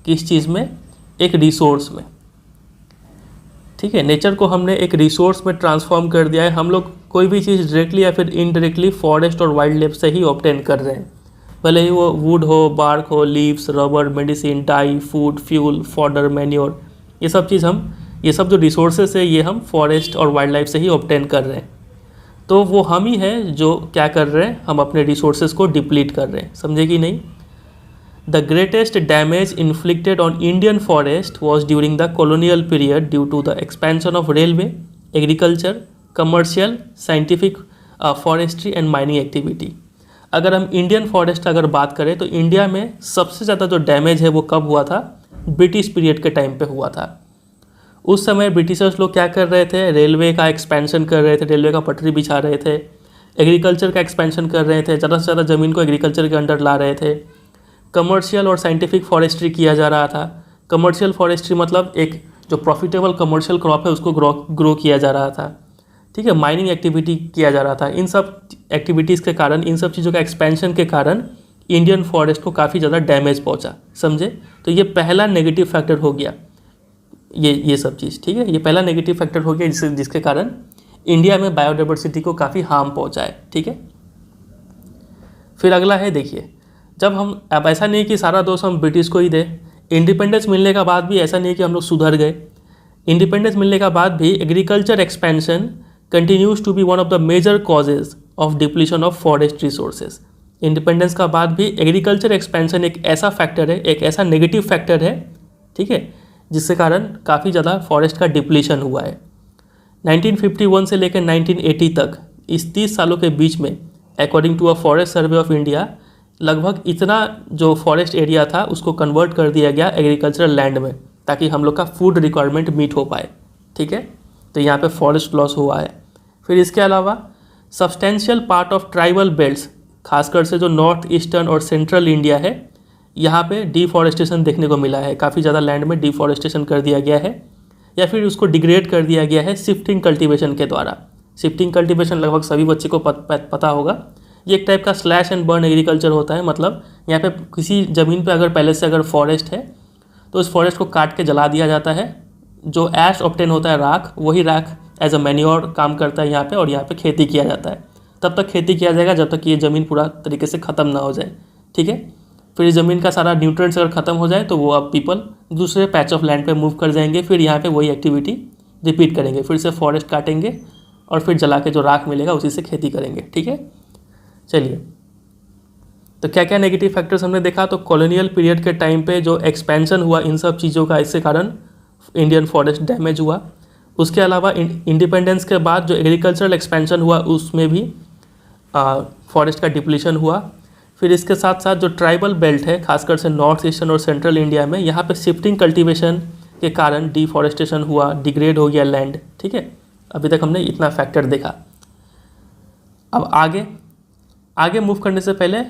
किस चीज़ में, एक रिसोर्स में, ठीक है। नेचर को हमने एक रिसोर्स में ट्रांसफॉर्म कर दिया है। हम लोग कोई भी चीज़ डायरेक्टली या फिर इनडायरेक्टली फॉरेस्ट और वाइल्ड लाइफ से ही ऑब्टेन कर रहे हैं, भले ही वो वुड हो, बार्क हो, leaves, rubber, medicine, dye, food, fuel, fodder, manure, ये सब चीज़ ये सब जो रिसोर्सेज है, ये हम फॉरेस्ट और वाइल्ड लाइफ से ही ऑब्टेन कर रहे हैं। तो वो हम ही हैं जो क्या कर रहे हैं, हम अपने रिसोर्सेज को डिप्लीट कर रहे हैं, समझे कि नहीं। The greatest damage inflicted on Indian forest was during the colonial period due to the expansion of railway, agriculture, commercial, scientific, forestry and mining activity. अगर हम इंडियन फॉरेस्ट अगर बात करें तो इंडिया में सबसे ज़्यादा जो डैमेज है वो कब हुआ था, ब्रिटिश पीरियड के टाइम पे हुआ था। उस समय ब्रिटिशर्स लोग क्या कर रहे थे, रेलवे का एक्सपेंशन कर रहे थे, रेलवे का पटरी बिछा रहे थे, एग्रीकल्चर का एक्सपेंशन कर रहे थे, ज़्यादा से ज़्यादा ज़मीन को एग्रीकल्चर के अंडर ला रहे थे, कमर्शियल और साइंटिफिक फॉरेस्ट्री किया जा रहा था। कमर्शियल फॉरेस्ट्री मतलब एक जो प्रॉफिटेबल कमर्शियल क्रॉप है उसको ग्रो किया जा रहा था, ठीक है। माइनिंग एक्टिविटी किया जा रहा था। इन सब एक्टिविटीज़ के कारण, इन सब चीज़ों का एक्सपेंशन के कारण इंडियन फॉरेस्ट को काफ़ी ज़्यादा डैमेज पहुंचा, समझे। तो ये पहला नेगेटिव फैक्टर हो गया, ये सब चीज़, ठीक है। ये पहला नेगेटिव फैक्टर हो गया जिसके कारण इंडिया में बायोडाइवर्सिटी को काफ़ी हार्म पहुंचा है, ठीक है। फिर अगला है, देखिए, जब हम, अब ऐसा नहीं कि सारा दोष हम ब्रिटिश को ही दें। इंडिपेंडेंस मिलने का बाद भी ऐसा नहीं कि हम लोग सुधर गए। इंडिपेंडेंस मिलने का बाद भी agriculture expansion continues to be one of the major causes of depletion of forest resources। Independence का बाद भी एग्रीकल्चर एक्सपेंशन एक ऐसा फैक्टर है, एक ऐसा नेगेटिव फैक्टर है, ठीक है, जिसके कारण काफ़ी ज़्यादा फॉरेस्ट का डिप्लीशन हुआ है। 1951 से लेकर 1980 तक, इस 30 सालों के बीच में, according to a forest survey of India, लगभग इतना जो फॉरेस्ट एरिया था उसको कन्वर्ट कर दिया गया एग्रीकल्चरल लैंड में, ताकि हम लोग का फूड रिक्वायरमेंट मीट हो पाए, ठीक है। तो यहाँ पे फॉरेस्ट लॉस हुआ है। फिर इसके अलावा substantial part of tribal belts, खासकर से जो नॉर्थ ईस्टर्न और सेंट्रल इंडिया है, यहाँ पे डिफॉरेस्टेशन देखने को मिला है। काफ़ी ज़्यादा लैंड में डिफॉरेस्टेशन कर दिया गया है, या फिर उसको डिग्रेड कर दिया गया है शिफ्टिंग कल्टीवेशन के द्वारा। शिफ्टिंग कल्टीवेशन लगभग सभी बच्चे को पता होगा। ये एक टाइप का स्लैश एंड बर्न एग्रीकल्चर होता है। मतलब यहाँ पे किसी ज़मीन पे अगर पहले से अगर फॉरेस्ट है तो उस फॉरेस्ट को काट के जला दिया जाता है। जो ऐश ऑब्टेन होता है, राख, वही राख एज अ मैन्योर काम करता है यहाँ पे, और यहाँ पे खेती किया जाता है। तब तक खेती किया जाएगा जब तक ये ज़मीन पूरा तरीके से ख़त्म ना हो जाए, ठीक है। फिर इस ज़मीन का सारा न्यूट्रिएंट्स अगर ख़त्म हो जाए तो वो अब पीपल दूसरे पैच ऑफ लैंड पे मूव कर जाएंगे। फिर यहाँ पे वही एक्टिविटी रिपीट करेंगे, फिर से फॉरेस्ट काटेंगे और फिर जला के जो राख मिलेगा उसी से खेती करेंगे, ठीक है। चलिए, तो क्या क्या नेगेटिव फैक्टर्स हमने देखा। तो कॉलोनियल पीरियड के टाइम पे जो एक्सपेंशन हुआ इन सब चीज़ों का, इससे कारण इंडियन फॉरेस्ट डैमेज हुआ। उसके अलावा इंडिपेंडेंस के बाद जो एग्रीकल्चरल एक्सपेंशन हुआ उसमें भी फॉरेस्ट का डिप्लीशन हुआ। फिर इसके साथ साथ जो ट्राइबल बेल्ट है, खासकर से नॉर्थ ईस्टर्न और सेंट्रल इंडिया में, यहाँ पे शिफ्टिंग कल्टीवेशन के कारण डिफॉरेस्टेशन हुआ, डिग्रेड हो गया लैंड, ठीक है। अभी तक हमने इतना फैक्टर देखा। अब आगे मूव करने से पहले,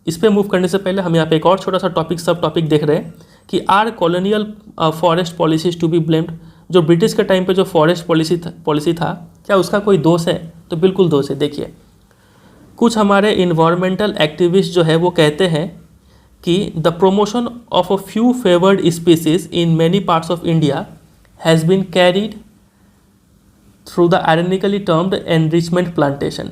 इस पर मूव करने से पहले हम यहाँ पे एक और छोटा सा टॉपिक, सब टॉपिक देख रहे हैं कि are colonial forest policies to be blamed. जो ब्रिटिश के टाइम पे जो फॉरेस्ट पॉलिसी था, क्या उसका कोई दोष है? तो बिल्कुल दोष है। देखिए, कुछ हमारे इन्वायरमेंटल एक्टिविस्ट जो है वो कहते हैं कि the promotion of a few favoured species in many parts of India has been carried through the ironically termed enrichment plantation.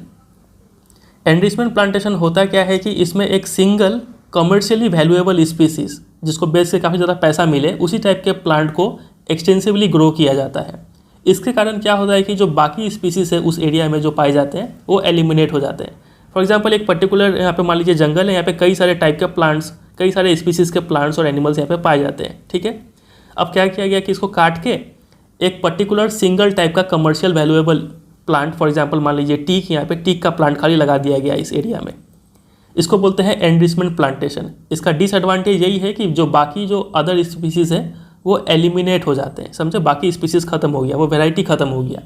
Enrichment plantation होता क्या है कि इसमें एक सिंगल कमर्शियली वैल्यूएबल स्पीसीज जिसको बेच के काफ़ी ज़्यादा पैसा मिले उसी टाइप के प्लांट को एक्सटेंसिवली ग्रो किया जाता है। इसके कारण क्या होता है कि जो बाकी स्पीसीज है उस एरिया में जो पाए जाते हैं वो एलिमिनेट हो जाते हैं। फॉर एग्जांपल एक पर्टिकुलर यहाँ पे मान लीजिए जंगल है, यहाँ पे कई सारे टाइप के प्लांट्स, कई सारे स्पीसीज के प्लांट्स और एनिमल्स यहाँ पे पाए जाते हैं। ठीक है, अब क्या किया गया कि इसको काट के एक पर्टिकुलर सिंगल टाइप का commercial valuable plant, for example मान लीजिए टीक, यहाँ पे टीक का प्लांट खाली लगा दिया गया इस एरिया में। इसको बोलते हैं एनरिचमेंट प्लांटेशन। इसका डिसएडवांटेज यही है कि जो बाकी जो अदर स्पीसीज है वो एलिमिनेट हो जाते हैं, समझे, बाकी स्पीसीज खत्म हो गया, वो वैरायटी खत्म हो गया।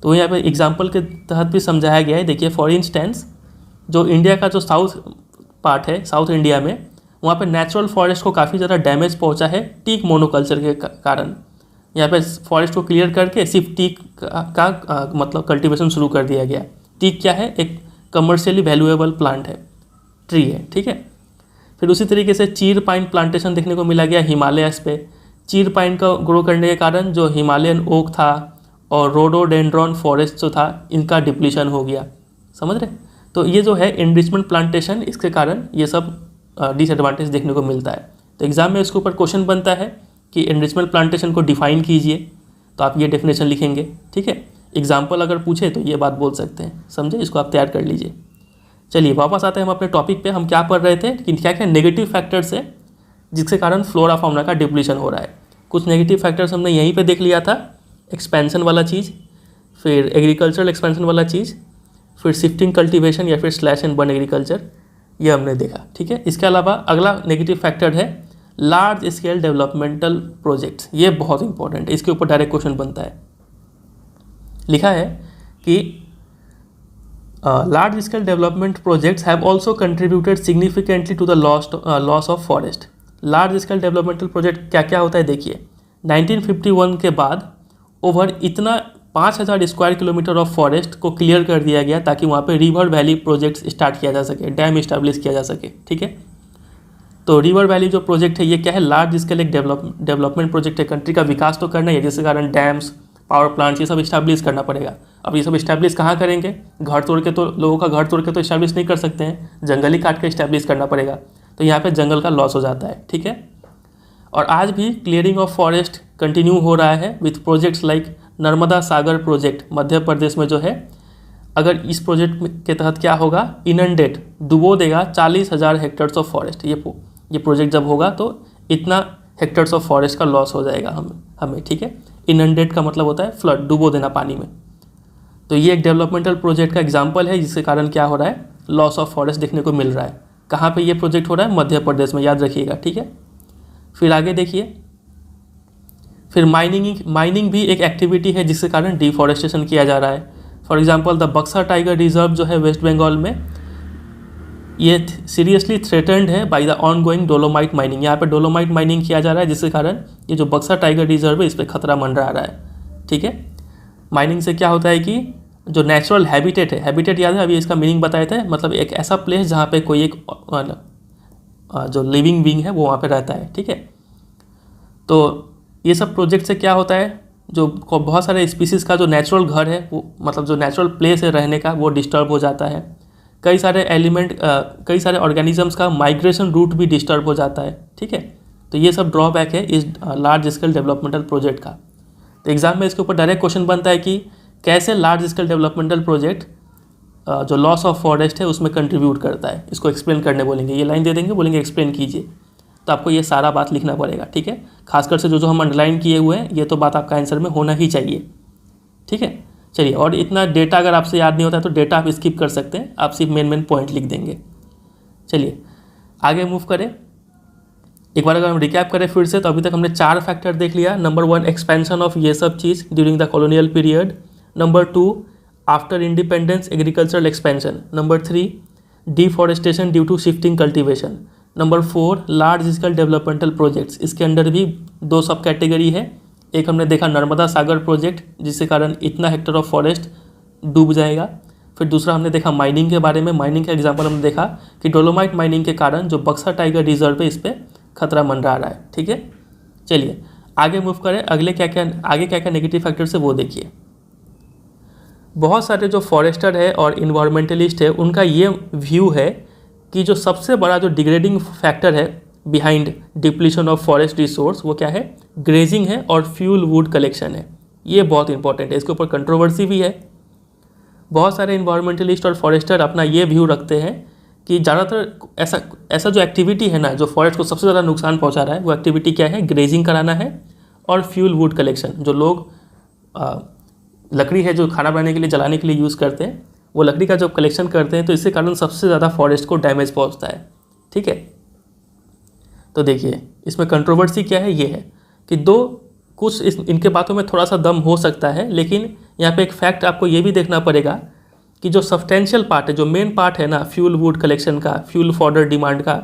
तो यहाँ पे एग्जांपल के तहत भी समझाया गया है। देखिए फॉर इंस्टेंस जो इंडिया का जो साउथ पार्ट है, साउथ इंडिया में, वहाँ पे नेचुरल फॉरेस्ट को काफ़ी ज़्यादा डैमेज पहुँचा है टीक मोनोकल्चर के कारण। यहाँ पे फॉरेस्ट को क्लियर करके सिर्फ टीक का मतलब कल्टीवेशन शुरू कर दिया गया। टीक क्या है, एक कमर्शियली वैल्यूएबल प्लांट है, ट्री है। ठीक है, फिर उसी तरीके से चीर पाइन प्लांटेशन देखने को मिला गया हिमालयस पे। चीर पाइन का ग्रो करने के कारण जो हिमालयन ओक था और रोडोडेंड्रॉन फॉरेस्ट जो था इनका डिप्लीशन हो गया, समझ रहे। तो ये जो है एनरिचमेंट प्लांटेशन, इसके कारण ये सब डिसएडवांटेज देखने को मिलता है। तो एग्जाम में इसके ऊपर क्वेश्चन बनता है कि एनरिचमेंट प्लांटेशन को डिफाइन कीजिए, तो आप ये डेफिनेशन लिखेंगे। ठीक है, एग्जाम्पल अगर पूछे तो ये बात बोल सकते हैं, समझे, इसको आप तैयार कर लीजिए। चलिए वापस आते हैं हम अपने टॉपिक पे। हम क्या पढ़ रहे थे कि क्या क्या नेगेटिव फैक्टर्स है जिसके कारण फ्लोरा फाउना का डिप्लीशन हो रहा है। कुछ नेगेटिव फैक्टर्स हमने यहीं पे देख लिया था, एक्सपेंशन वाला चीज़, फिर एग्रीकल्चरल एक्सपेंशन वाला चीज़, फिर शिफ्टिंग कल्टीवेशन या फिर स्लैश एंड बर्न एग्रीकल्चर, ये हमने देखा। ठीक है, इसके अलावा अगला नेगेटिव फैक्टर है लार्ज स्केल डेवलपमेंटल प्रोजेक्ट्स। ये बहुत इंपॉर्टेंट है, इसके ऊपर डायरेक्ट क्वेश्चन बनता है। लिखा है कि large scale development projects have also contributed significantly to the loss of forest. Large scale developmental project क्या क्या होता है देखिए। 1951 के बाद ओवर इतना 5000 स्क्वायर किलोमीटर ऑफ फॉरेस्ट को क्लियर कर दिया गया ताकि वहाँ पे रिवर वैली प्रोजेक्ट्स स्टार्ट किया जा सके, डैम इस्टेब्लिश किया जा सके। ठीक है, तो रिवर वैली जो प्रोजेक्ट है ये क्या है, लार्ज स्केल एक डेवलपमेंट प्रोजेक्ट है। कंट्री का विकास तो करना ही है, जिसके कारण डैम्स, पावर प्लांट्स, ये सब इस्टेब्लिश करना पड़ेगा। अब ये सब इस्टेब्लिश कहाँ करेंगे, घर तोड़ के तो, लोगों का घर तोड़ के तो इस्टेब्लिश नहीं कर सकते हैं, जंगल ही काट के इस्टेब्लिश करना पड़ेगा। तो यहाँ पे जंगल का लॉस हो जाता है। ठीक है, और आज भी क्लियरिंग ऑफ फॉरेस्ट कंटिन्यू हो रहा है with projects like Narmada Sagar project Madhya Pradesh में जो है। अगर इस प्रोजेक्ट के तहत क्या होगा, इनंडेट, डुबो देगा 40,000 हेक्टेयर्स ऑफ फॉरेस्ट। ये प्रोजेक्ट जब होगा तो इतना हेक्टेयर्स ऑफ फॉरेस्ट का लॉस हो जाएगा हमें। ठीक है, इनंडेट का मतलब होता है फ्लड, डुबो देना पानी में। तो ये एक डेवलपमेंटल प्रोजेक्ट का एग्जाम्पल है जिसके कारण क्या हो रहा है, लॉस ऑफ फॉरेस्ट देखने को मिल रहा है। कहाँ पे ये प्रोजेक्ट हो रहा है, मध्य प्रदेश में, याद रखिएगा। ठीक है, फिर आगे देखिए, फिर माइनिंग भी एक एक्टिविटी है जिसके कारण डिफॉरेस्टेशन किया जा रहा है। फॉर एग्जांपल द बक्सा टाइगर रिजर्व जो है वेस्ट बंगाल में, ये सीरियसली थ्रेटन्ड है by the ongoing dolomite mining. यहाँ पे डोलोमाइट माइनिंग किया जा रहा है जिसके कारण ये जो बक्सा टाइगर रिजर्व है इस पर खतरा मंडरा रहा है। ठीक है, माइनिंग से क्या होता है कि जो नेचुरल हैबिटेट है, हैबिटेट याद है अभी इसका मीनिंग बताए थे, मतलब एक ऐसा प्लेस जहाँ पे कोई एक जो लिविंग बीइंग है वो वहाँ पे रहता है। ठीक है, तो ये सब प्रोजेक्ट से क्या होता है, जो बहुत सारे स्पीसीज़ का जो नेचुरल घर है, वो मतलब जो नेचुरल प्लेस है रहने का, वो डिस्टर्ब हो जाता है। कई सारे ऑर्गेनिजम्स का माइग्रेशन रूट भी डिस्टर्ब हो जाता है। ठीक है, तो ये सब ड्रॉबैक है इस लार्ज स्केल डेवलपमेंटल प्रोजेक्ट का। तो एग्जाम में इसके ऊपर डायरेक्ट क्वेश्चन बनता है कि कैसे लार्ज स्केल डेवलपमेंटल प्रोजेक्ट जो लॉस ऑफ फॉरेस्ट है उसमें कंट्रीब्यूट करता है, इसको एक्सप्लेन करने बोलेंगे। ये लाइन दे देंगे, बोलेंगे एक्सप्लेन कीजिए, तो आपको ये सारा बात लिखना पड़ेगा। ठीक है, खासकर से जो हम अंडरलाइन किए हुए हैं ये तो बात आपका आंसर में होना ही चाहिए। ठीक है, चलिए, और इतना डेटा अगर आपसे याद नहीं होता है तो डेटा आप स्किप कर सकते हैं, आप सिर्फ मेन पॉइंट लिख देंगे। चलिए आगे मूव करें। एक बार अगर हम रिकैप करें फिर से, तो अभी तक हमने 4 फैक्टर देख लिया। नंबर 1 एक्सपेंशन ऑफ ये सब चीज़ during the colonial period. Number 2 after independence agricultural expansion. Number 3 deforestation due to shifting cultivation. Number 4 large scale developmental projects, इसके अंडर भी 2 सब कैटेगरी है। एक हमने देखा नर्मदा सागर प्रोजेक्ट जिसके कारण इतना हेक्टर ऑफ फॉरेस्ट डूब जाएगा। फिर दूसरा हमने देखा माइनिंग के बारे में। माइनिंग का एग्जांपल हमने देखा कि डोलोमाइट माइनिंग के कारण जो बक्सर टाइगर रिजर्व है इस पर खतरा मंडरा रहा है। ठीक है, चलिए आगे मूव करें। आगे क्या क्या नेगेटिव फैक्टर्स है वो देखिए। बहुत सारे जो फॉरेस्टर है और इन्वायरमेंटलिस्ट है उनका ये व्यू है कि जो सबसे बड़ा जो डिग्रेडिंग फैक्टर है behind depletion of forest resource वो क्या है, ग्रेजिंग है और फ्यूल वुड कलेक्शन है। ये बहुत इंपॉर्टेंट है, इसके ऊपर कंट्रोवर्सी भी है। बहुत सारे इन्वायरमेंटलिस्ट और फॉरेस्टर अपना ये व्यू रखते हैं कि ज़्यादातर ऐसा जो एक्टिविटी है ना जो फॉरेस्ट को सबसे ज़्यादा नुकसान पहुंचा रहा है वो एक्टिविटी क्या है, ग्रेजिंग कराना है और फ्यूल वुड कलेक्शन। जो लोग लकड़ी है जो खाना बनाने के लिए जलाने के लिए यूज़ करते हैं वो लकड़ी का जब कलेक्शन करते हैं तो इसके कारण सबसे ज़्यादा फॉरेस्ट को डैमेज पहुंचता है। ठीक है, तो देखिए इसमें कंट्रोवर्सी क्या है, ये है कि इनके बातों में थोड़ा सा दम हो सकता है, लेकिन यहाँ पे एक फैक्ट आपको ये भी देखना पड़ेगा कि जो सब्सटेंशियल पार्ट है, जो मेन पार्ट है ना फ्यूल वुड कलेक्शन का, फ्यूल फॉडर डिमांड का,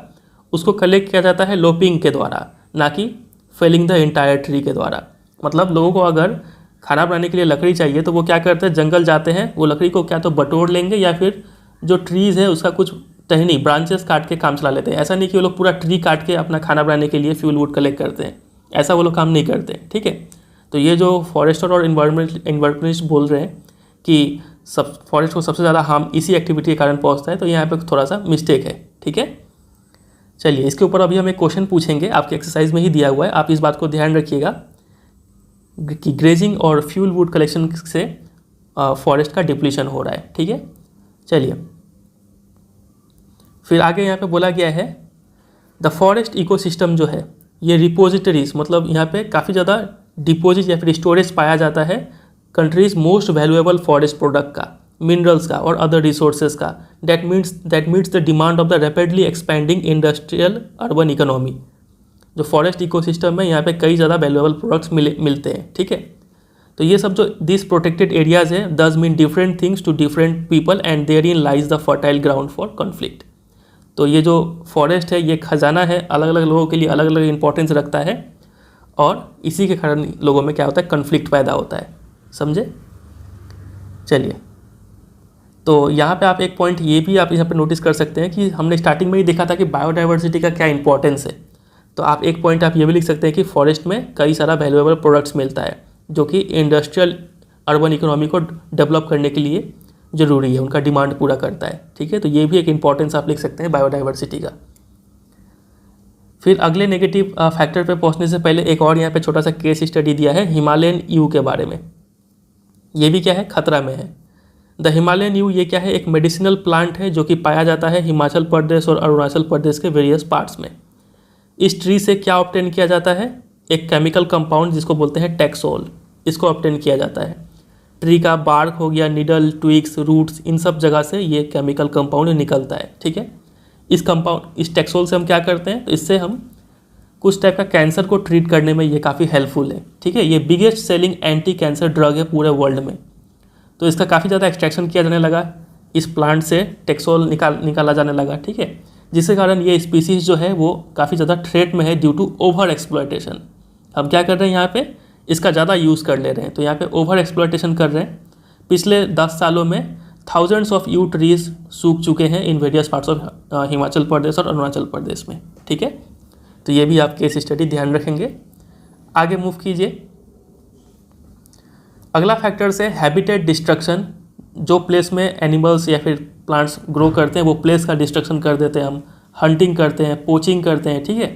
उसको कलेक्ट किया जाता है लोपिंग के द्वारा, ना कि फेलिंग द एंटायर ट्री के द्वारा। मतलब लोगों को अगर खाना बनाने के लिए लकड़ी चाहिए तो वो क्या करते हैं, जंगल जाते हैं, वो लकड़ी को क्या तो बटोर लेंगे या फिर जो ट्रीज़ है उसका कुछ टहनी ब्रांचेस काट के काम चला लेते हैं। ऐसा नहीं कि वो लोग पूरा ट्री काट के अपना खाना बनाने के लिए फ्यूल वुड कलेक्ट करते हैं, ऐसा वो लोग काम नहीं करते। ठीक है, तो ये जो फॉरेस्टर और इन्वायरमेंटलिस्ट बोल रहे हैं कि फॉरेस्ट को सबसे ज़्यादा हार्म इसी एक्टिविटी के कारण पहुंचता है, तो यहाँ पे थोड़ा सा मिस्टेक है। ठीक है, चलिए इसके ऊपर अभी हम एक क्वेश्चन पूछेंगे, आपके एक्सरसाइज में ही दिया हुआ है, आप इस बात को ध्यान रखिएगा कि ग्रेजिंग और फ्यूल वुड कलेक्शन से फॉरेस्ट का डिप्लीशन हो रहा है। ठीक है, चलिए फिर आगे यहाँ पे बोला गया है द फॉरेस्ट इकोसिस्टम जो है ये रिपोजिटरीज, मतलब यहाँ पे काफ़ी ज़्यादा डिपोजिट या फिर स्टोरेज पाया जाता है countries most valuable forest product का, मिनरल्स का और अदर रिसोर्सेज का, that meets the demand of the rapidly expanding industrial urban economy. जो फॉरेस्ट इकोसिस्टम में यहाँ पे कई ज़्यादा वैल्यूएबल प्रोडक्ट्स मिलते हैं। ठीक है, तो ये सब जो दिस प्रोटेक्टेड एरियाज है does mean different things to different people and therein lies the fertile ground for conflict. तो ये जो फॉरेस्ट है ये खजाना है, अलग अलग लोगों के लिए अलग अलग इंपॉर्टेंस रखता है और इसी के कारण लोगों में क्या होता है, कन्फ्लिक्ट पैदा होता है। समझे? चलिए, तो यहाँ पे आप एक पॉइंट ये भी आप यहाँ पे नोटिस कर सकते हैं कि हमने स्टार्टिंग में ही देखा था कि बायोडाइवर्सिटी का क्या इंपॉर्टेंस है। तो आप एक पॉइंट आप ये भी लिख सकते हैं कि फॉरेस्ट में कई सारा वैल्यूएबल प्रोडक्ट्स मिलता है जो कि इंडस्ट्रियल अर्बन इकोनॉमी को डेवलप करने के लिए ज़रूरी है, उनका डिमांड पूरा करता है। ठीक है, तो ये भी एक इंपॉर्टेंस आप लिख सकते हैं बायोडाइवर्सिटी का। फिर अगले नेगेटिव फैक्टर पे पहुंचने से पहले एक और यहाँ पे छोटा सा केस स्टडी दिया है हिमालयन ईव के बारे में। ये भी क्या है, खतरा में है। द हिमालयन ईव ये क्या है, एक मेडिसिनल प्लांट है जो कि पाया जाता है हिमाचल प्रदेश और अरुणाचल प्रदेश के वेरियस पार्ट्स में। इस ट्री से क्या ऑब्टेन किया जाता है, एक केमिकल कंपाउंड जिसको बोलते हैं टेक्सोल, इसको ऑब्टेन किया जाता है। ट्री का बार्क हो गया, निडल, ट्विग्स, रूट्स, इन सब जगह से ये केमिकल कंपाउंड निकलता है। ठीक है, इस टेक्सोल से हम क्या करते हैं, तो इससे हम कुछ टाइप का कैंसर को ट्रीट करने में ये काफ़ी हेल्पफुल है। ठीक है, ये biggest selling anti cancer drug है पूरे वर्ल्ड में। तो इसका काफ़ी ज़्यादा एक्सट्रैक्शन किया जाने लगा, इस प्लांट से टेक्सोल निकाला जाने लगा। ठीक है, जिसके कारण ये स्पीसीज़ जो है वो काफ़ी ज़्यादा थ्रेट में है ड्यू टू ओवर एक्सप्लॉयटेशन। हम क्या कर रहे हैं, यहाँ पे इसका ज़्यादा यूज़ कर ले रहे हैं, तो यहाँ पे ओवर एक्सप्लॉयटेशन कर रहे हैं। पिछले 10 सालों में थाउजेंड्स ऑफ यू ट्रीज सूख चुके हैं in various parts of Himachal Pradesh और अरुणाचल प्रदेश में। ठीक है, तो ये भी आप केस स्टडी ध्यान रखेंगे। आगे मूव कीजिए। अगला फैक्टर्स है हैबिटेट डिस्ट्रक्शन। जो प्लेस में एनिमल्स या फिर प्लांट्स ग्रो करते हैं वो प्लेस का डिस्ट्रक्शन कर देते हैं हम, हंटिंग करते हैं, पोचिंग करते हैं। ठीक है,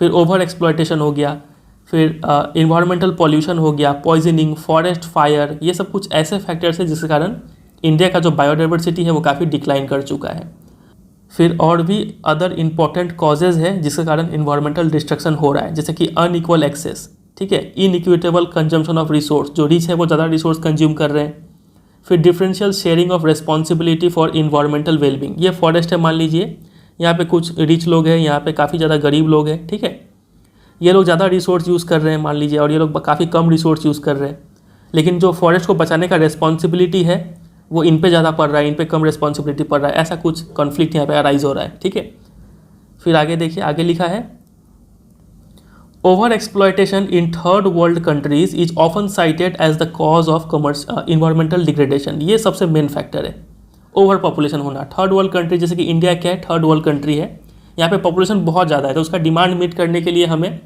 फिर ओवर एक्सप्लॉयटेशन हो गया, फिर इन्वायरमेंटल पॉल्यूशन हो गया, पॉइजनिंग, फॉरेस्ट फायर, ये सब कुछ ऐसे फैक्टर्स हैं जिसके कारण इंडिया का जो बायोडाइवर्सिटी है वो काफ़ी डिक्लाइन कर चुका है। फिर और भी अदर इम्पॉर्टेंट कॉजेज़ है जिसके कारण इन्वायरमेंटल डिस्ट्रक्शन हो रहा है, जैसे कि अनइक्वल एक्सेस। ठीक है, इनइक्विटेबल कंजम्पशन ऑफ रिसोर्स, जो रिच है वो ज़्यादा रिसोर्स कंज्यूम कर रहे हैं। फिर differential sharing of responsibility for environmental wellbeing. ये फॉरेस्ट है, मान लीजिए यहाँ पे कुछ रिच लोग हैं, यहाँ पे काफ़ी ज़्यादा गरीब लोग हैं। ठीक है, ये लोग ज़्यादा रिसोर्स यूज़ कर रहे हैं मान लीजिए, और ये लोग काफ़ी कम रिसोर्स यूज़ कर रहे हैं, लेकिन जो फॉरेस्ट को बचाने का रिस्पॉन्सिबिलिटी है वो इन पे ज़्यादा पड़ रहा है, इन पे कम रिस्पॉन्सिबिलिटी पड़ रहा है। ऐसा कुछ कॉन्फ्लिक्ट यहाँ पे अराइज हो रहा है। ठीक है, फिर आगे देखिए, आगे लिखा है over exploitation in third world countries is often cited as the cause of environmental degradation. ये सबसे मेन फैक्टर है। ओवर पॉपुलेशन होना। थर्ड वर्ल्ड कंट्री जैसे कि इंडिया क्या है, थर्ड वर्ल्ड कंट्री है, यहाँ पे पॉपुलेशन बहुत ज़्यादा है, तो उसका डिमांड मीट करने के लिए हमें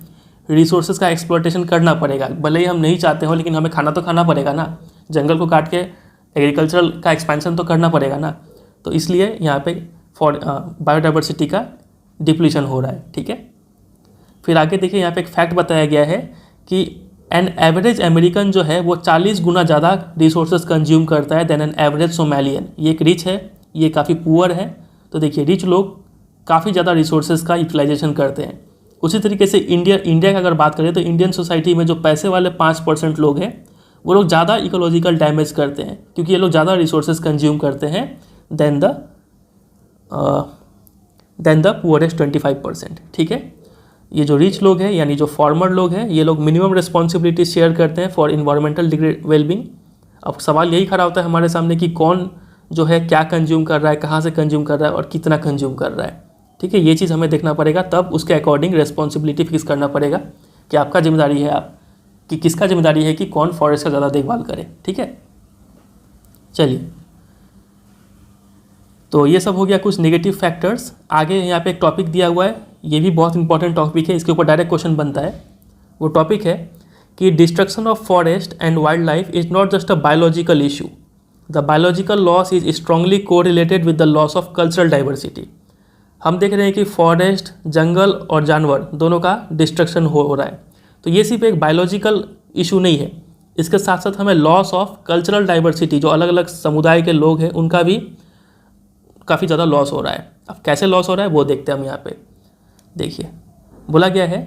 रिसोर्सेज का एक्सप्लॉयटेशन करना पड़ेगा। भले ही हम नहीं चाहते हो, लेकिन हमें खाना तो खाना पड़ेगा ना, जंगल को काट के एग्रीकल्चरल का एक्सपेंशन तो करना पड़ेगा ना। तो इसलिए यहाँ पे बायोडाइवर्सिटी का डिप्लीशन हो रहा है, ठीक है। फिर आगे देखिए, यहाँ पे एक फैक्ट बताया गया है कि एन एवरेज अमेरिकन जो है वो 40 गुना ज़्यादा रिसोर्सेज कंज्यूम करता है देन एन एवरेज सोमालियन। ये एक रिच है, ये काफ़ी पुअर है। तो देखिए, रिच लोग काफ़ी ज़्यादा रिसोर्सेज का यूटिलाइजेशन करते हैं। उसी तरीके से इंडिया की अगर बात करें तो इंडियन सोसाइटी में जो पैसे वाले 5% लोग हैं वो लोग ज़्यादा इकोलॉजिकल डैमेज करते हैं, क्योंकि ये लोग ज़्यादा रिसोर्सेज कंज्यूम करते हैं देन द पुअरेस्ट 25%, ठीक है। ये जो रिच लोग हैं यानी जो फार्मर लोग हैं, ये लोग मिनिमम रिस्पॉन्सिबिलिटी शेयर करते हैं फॉर इन्वायरमेंटल वेलबींग। अब सवाल यही खड़ा होता है हमारे सामने कि कौन जो है क्या कंज्यूम कर रहा है, कहाँ से कंज्यूम कर रहा है और कितना कंज्यूम कर रहा है, ठीक है। ये चीज़ हमें देखना पड़ेगा, तब उसके अकॉर्डिंग रिस्पॉन्सिबिलिटी फिक्स करना पड़ेगा कि आपका जिम्मेदारी है, आप कि किसका जिम्मेदारी है कि कौन फॉरेस्ट का ज़्यादा देखभाल करे, ठीक है। चलिए, तो ये सब हो गया कुछ नेगेटिव फैक्टर्स। आगे यहाँ पे एक टॉपिक दिया हुआ है, ये भी बहुत इंपॉर्टेंट टॉपिक है, इसके ऊपर डायरेक्ट क्वेश्चन बनता है। वो टॉपिक है कि destruction of forest and wild life is not just a biological issue, the biological loss is strongly correlated with the loss of cultural diversity. हम देख रहे हैं कि फॉरेस्ट, जंगल और जानवर दोनों का डिस्ट्रक्शन हो रहा है, तो ये सिर्फ एक बायोलॉजिकल इशू नहीं है, इसके साथ साथ हमें लॉस ऑफ कल्चरल डाइवर्सिटी, जो अलग अलग समुदाय के लोग हैं उनका भी काफ़ी ज़्यादा लॉस हो रहा है। अब कैसे लॉस हो रहा है वो देखते हैं हम। यहाँ पे देखिए, बोला गया है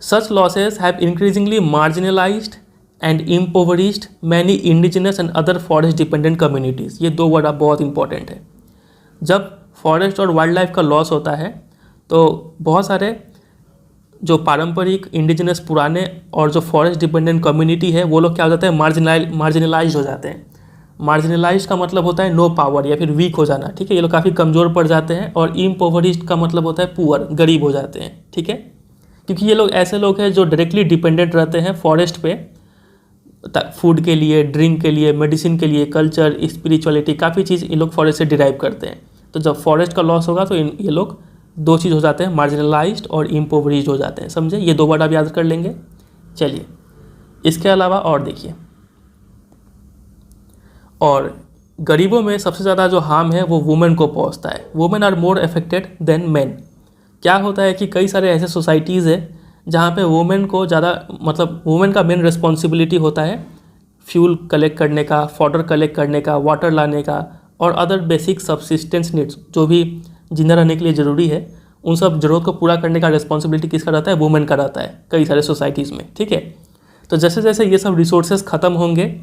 such losses have increasingly marginalised and impoverished many indigenous and other forest dependent communities. ये दो वर्ड अब बहुत इंपॉर्टेंट है। जब फॉरेस्ट और वाइल्ड लाइफ का लॉस होता है तो बहुत सारे जो पारंपरिक इंडिजिनस पुराने और जो फॉरेस्ट डिपेंडेंट कम्युनिटी है वो लोग क्या हो जाते हैं, मार्जिनलाइज हो जाते हैं। मार्जिनलाइज का मतलब होता है नो पावर या फिर वीक हो जाना, ठीक है। ये लोग काफ़ी कमज़ोर पड़ जाते हैं। और इम्पोवरिश्ड का मतलब होता है पुअर, गरीब हो जाते हैं, ठीक है। क्योंकि ये लोग ऐसे लोग हैं जो डायरेक्टली डिपेंडेंट रहते हैं फॉरेस्ट पे, फूड के लिए, ड्रिंक के लिए, मेडिसिन के लिए, कल्चर, स्पिरिचुअलिटी, काफ़ी चीज़ ये लोग फॉरेस्ट से डिराइव करते हैं। तो जब फॉरेस्ट का लॉस होगा तो ये लोग दो चीज़ हो जाते हैं, मार्जिनलाइज्ड और इम्पोवरिश्ड हो जाते हैं, समझे। ये दो वर्ड आप याद कर लेंगे। चलिए, इसके अलावा और देखिए, और गरीबों में सबसे ज़्यादा जो हार्म है वो वुमेन को पहुंचता है। Women are more affected than men. क्या होता है कि कई सारे ऐसे सोसाइटीज़ है जहाँ पे वुमेन को ज़्यादा, मतलब वुमेन का मेन रिस्पॉन्सिबिलिटी होता है फ्यूल कलेक्ट करने का, फॉडर कलेक्ट करने का, वाटर लाने का और अदर बेसिक सब्सिस्टेंस नीड्स, जो भी जिंदा रहने के लिए ज़रूरी है, उन सब ज़रूरत को पूरा करने का रिस्पॉन्सिबिलिटी किसका रहता है, वुमेन का रहता है कई सारे सोसाइटीज़ में, ठीक है। तो जैसे जैसे ये सब रिसोर्सेज ख़त्म होंगे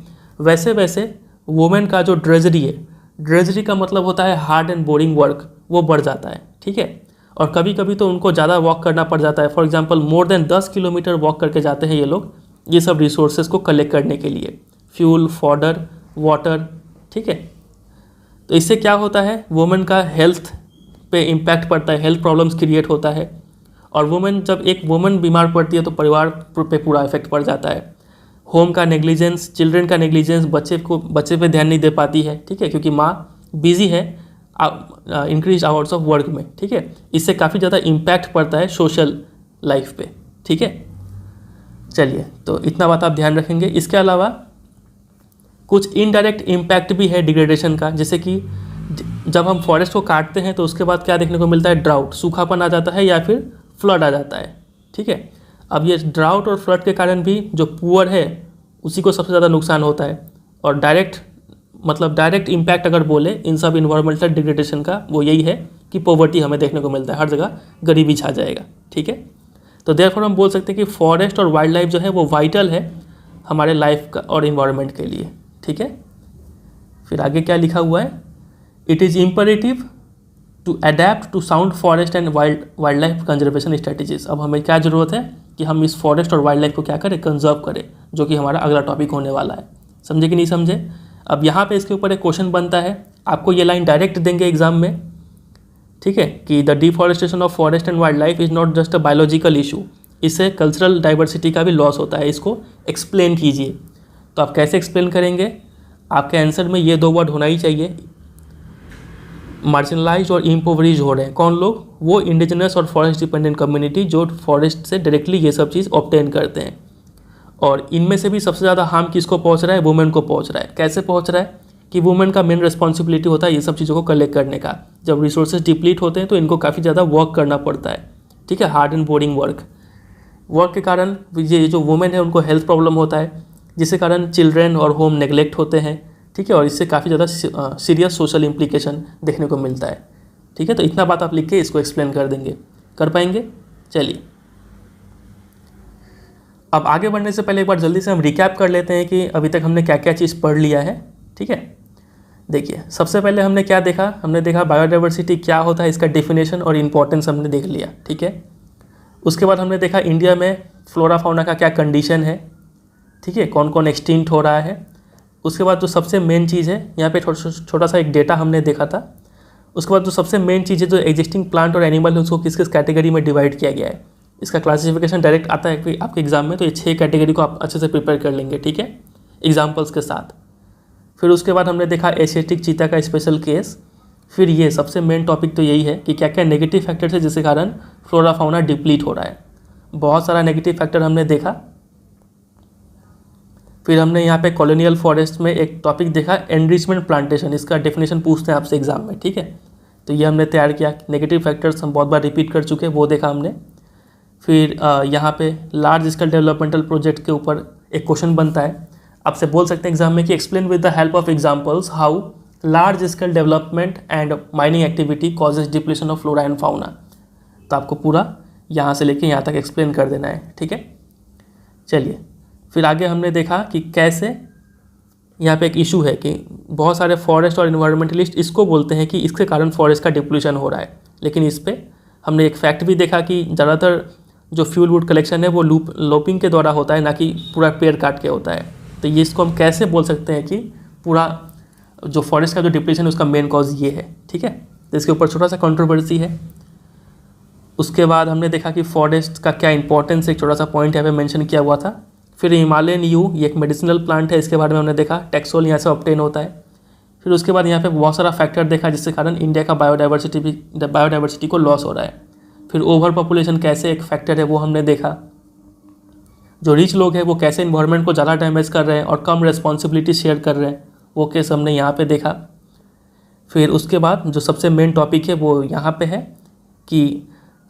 वैसे वैसे वुमेन का जो ड्रेजरी है, ड्रेजरी का मतलब होता है हार्ड एंड बोरिंग वर्क, वो बढ़ जाता है, ठीक है। और कभी कभी तो उनको ज़्यादा वॉक करना पड़ जाता है। For example more than 10 kilometre walk करके जाते हैं ये लोग, ये सब रिसोर्सेज को कलेक्ट करने के लिए, फ्यूल, फॉडर, वाटर, ठीक है। तो इससे क्या होता है, वुमेन का हेल्थ पे इम्पैक्ट पड़ता है, हेल्थ प्रॉब्लम्स क्रिएट होता है। और वुमेन, जब एक वुमेन बीमार पड़ती है तो परिवार पे पूरा इफेक्ट पड़ जाता है। होम का नेग्लिजेंस, चिल्ड्रन का नेग्लिजेंस, बच्चे पे ध्यान नहीं दे पाती है, ठीक है, क्योंकि माँ बिजी है इंक्रीज आवर्स ऑफ वर्क में, ठीक है। इससे काफ़ी ज़्यादा इम्पैक्ट पड़ता है सोशल लाइफ पे, ठीक है। चलिए, तो इतना बात आप ध्यान रखेंगे। इसके अलावा कुछ इनडायरेक्ट इम्पैक्ट भी है डिग्रेडेशन का, जैसे कि जब हम फॉरेस्ट को काटते हैं तो उसके बाद क्या देखने को मिलता है, ड्राउट, सूखापन आ जाता है या फिर फ्लड आ जाता है, ठीक है। अब ये ड्राउट और फ्लड के कारण भी जो पुअर है उसी को सबसे ज़्यादा नुकसान होता है। और डायरेक्ट इम्पैक्ट अगर बोले इन सब इन्वायरमेंटल डिग्रेडेशन का, वो यही है कि पॉवर्टी हमें देखने को मिलता है, हर जगह गरीबी छा जाएगा, ठीक है। तो देयरफॉर हम बोल सकते हैं कि फॉरेस्ट और वाइल्ड लाइफ जो है वो वाइटल है हमारे लाइफ का और इन्वायरमेंट के लिए, ठीक है। फिर आगे क्या लिखा हुआ है, it is imperative to adapt to sound forest and wild life conservation strategies. अब हमें क्या ज़रूरत है कि हम इस फॉरेस्ट और वाइल्ड लाइफ को क्या करें, कंजर्व करें, जो कि हमारा अगला टॉपिक होने वाला है। समझे कि नहीं समझे। अब यहाँ पे इसके ऊपर एक क्वेश्चन बनता है, आपको ये लाइन डायरेक्ट देंगे एग्जाम में, ठीक है, कि the deforestation of forest and wild life is not just a biological issue, इससे कल्चरल डाइवर्सिटी का भी लॉस होता है, इसको एक्सप्लेन कीजिए। तो आप कैसे एक्सप्लेन करेंगे, आपके आंसर में ये 2 वर्ड होना ही चाहिए। मार्जिनलाइज और इम्पोवरिज हो रहे हैं कौन लोग? वो इंडिजिनस और फॉरेस्ट डिपेंडेंट कम्युनिटी जो फॉरेस्ट से डायरेक्टली ये सब चीज़ ऑब्टेन करते हैं। और इनमें से भी सबसे ज़्यादा हार्म किसको पहुंच रहा है? वुमेन को पहुंच रहा है। कैसे पहुंच रहा है कि वुमेन का मेन रिस्पॉन्सिबिलिटी होता है ये सब चीज़ों को कलेक्ट करने का। जब रिसोर्सेज डिप्लीट होते हैं तो इनको काफ़ी ज़्यादा वर्क करना पड़ता है, ठीक है, हार्ड एंड बोरिंग वर्क के कारण ये जो वुमेन है उनको हेल्थ प्रॉब्लम होता है, जिसके कारण चिल्ड्रेन और होम नेग्लेक्ट होते हैं, ठीक है, और इससे काफ़ी ज़्यादा सीरियस सोशल इम्प्लीकेशन देखने को मिलता है, ठीक है। तो इतना बात आप लिख के इसको एक्सप्लेन कर देंगे, कर पाएंगे? चलिए अब आगे बढ़ने से पहले एक बार जल्दी से हम रिकैप कर लेते हैं कि अभी तक हमने क्या क्या चीज़ पढ़ लिया है, ठीक है। देखिए सबसे पहले हमने क्या देखा? हमने देखा बायोडाइवर्सिटी क्या होता है, इसका डेफिनेशन और इम्पोर्टेंस हमने देख लिया, ठीक है। उसके बाद हमने देखा इंडिया में फ्लोरा फाउना का क्या कंडीशन है, ठीक है, कौन कौन एक्सटिंक्ट हो रहा है। उसके बाद जो सबसे मेन चीज़ है, यहाँ पे छोटा सा एक डेटा हमने देखा था। उसके बाद जो सबसे मेन चीज़ है, जो एग्जिस्टिंग प्लांट और एनिमल है उसको किस किस कैटेगरी में डिवाइड किया गया है, इसका क्लासिफिकेशन डायरेक्ट आता है आपके एग्जाम में। तो ये 6 कैटेगरी को आप अच्छे से प्रिपेयर कर लेंगे, ठीक है, एग्जाम्पल्स के साथ। फिर उसके बाद हमने देखा एशियाटिक चीता का स्पेशल केस। फिर ये सबसे मेन टॉपिक तो यही है कि क्या क्या नेगेटिव फैक्टर्स है जिसके कारण फ्लोरा फाउना डिप्लीट हो रहा है। बहुत सारा नेगेटिव फैक्टर हमने देखा। फिर हमने यहाँ पे कॉलोनियल फॉरेस्ट में एक टॉपिक देखा एनरिचमेंट प्लांटेशन, इसका डेफिनेशन पूछते हैं आपसे एग्जाम में, ठीक है। तो ये हमने तैयार किया। नेगेटिव फैक्टर्स हम बहुत बार रिपीट कर चुके हैं, वो देखा हमने। फिर यहाँ पे लार्ज स्केल डेवलपमेंटल प्रोजेक्ट के ऊपर एक क्वेश्चन बनता है, आपसे बोल सकते हैं एग्जाम में कि explain with the help of examples how large scale development and mining activity causes depletion of flora and fauna. तो आपको पूरा यहाँ से लेके यहाँ तक एक्सप्लेन कर देना है, ठीक है। चलिए फिर आगे हमने देखा कि कैसे यहाँ पे एक इशू है कि बहुत सारे फॉरेस्ट और इन्वायरमेंटलिस्ट इसको बोलते हैं कि इसके कारण फॉरेस्ट का डिप्लीशन हो रहा है, लेकिन इस पर हमने एक फैक्ट भी देखा कि ज़्यादातर जो फ्यूल वुड कलेक्शन है वो लूपिंग के द्वारा होता है, ना कि पूरा पेड़ काट के होता है। तो ये इसको हम कैसे बोल सकते हैं कि पूरा जो फॉरेस्ट का जो डिप्लीशन है उसका मेन कॉज ये है, ठीक है। तो इसके ऊपर छोटा सा कंट्रोवर्सी है। उसके बाद हमने देखा कि फॉरेस्ट का क्या इंपॉर्टेंस, एक छोटा सा पॉइंट यहाँ पे मेंशन किया हुआ था। फिर हिमालयन यू, ये एक मेडिसिनल प्लांट है, इसके बारे में हमने देखा, टैक्सोल यहाँ से ऑब्टेन होता है। फिर उसके बाद यहाँ पे बहुत सारा फैक्टर देखा जिसके कारण इंडिया का बायोडाइवर्सिटी को लॉस हो रहा है। फिर ओवर पॉपुलेशन कैसे एक फैक्टर है वो हमने देखा। जो रिच लोग हैं वो कैसे इन्वायरमेंट को ज़्यादा डैमेज कर रहे हैं और कम रिस्पॉन्सिबिलिटी शेयर कर रहे हैं, वो केस हमने यहाँ पे देखा। फिर उसके बाद जो सबसे मेन टॉपिक है वो यहाँ पे है कि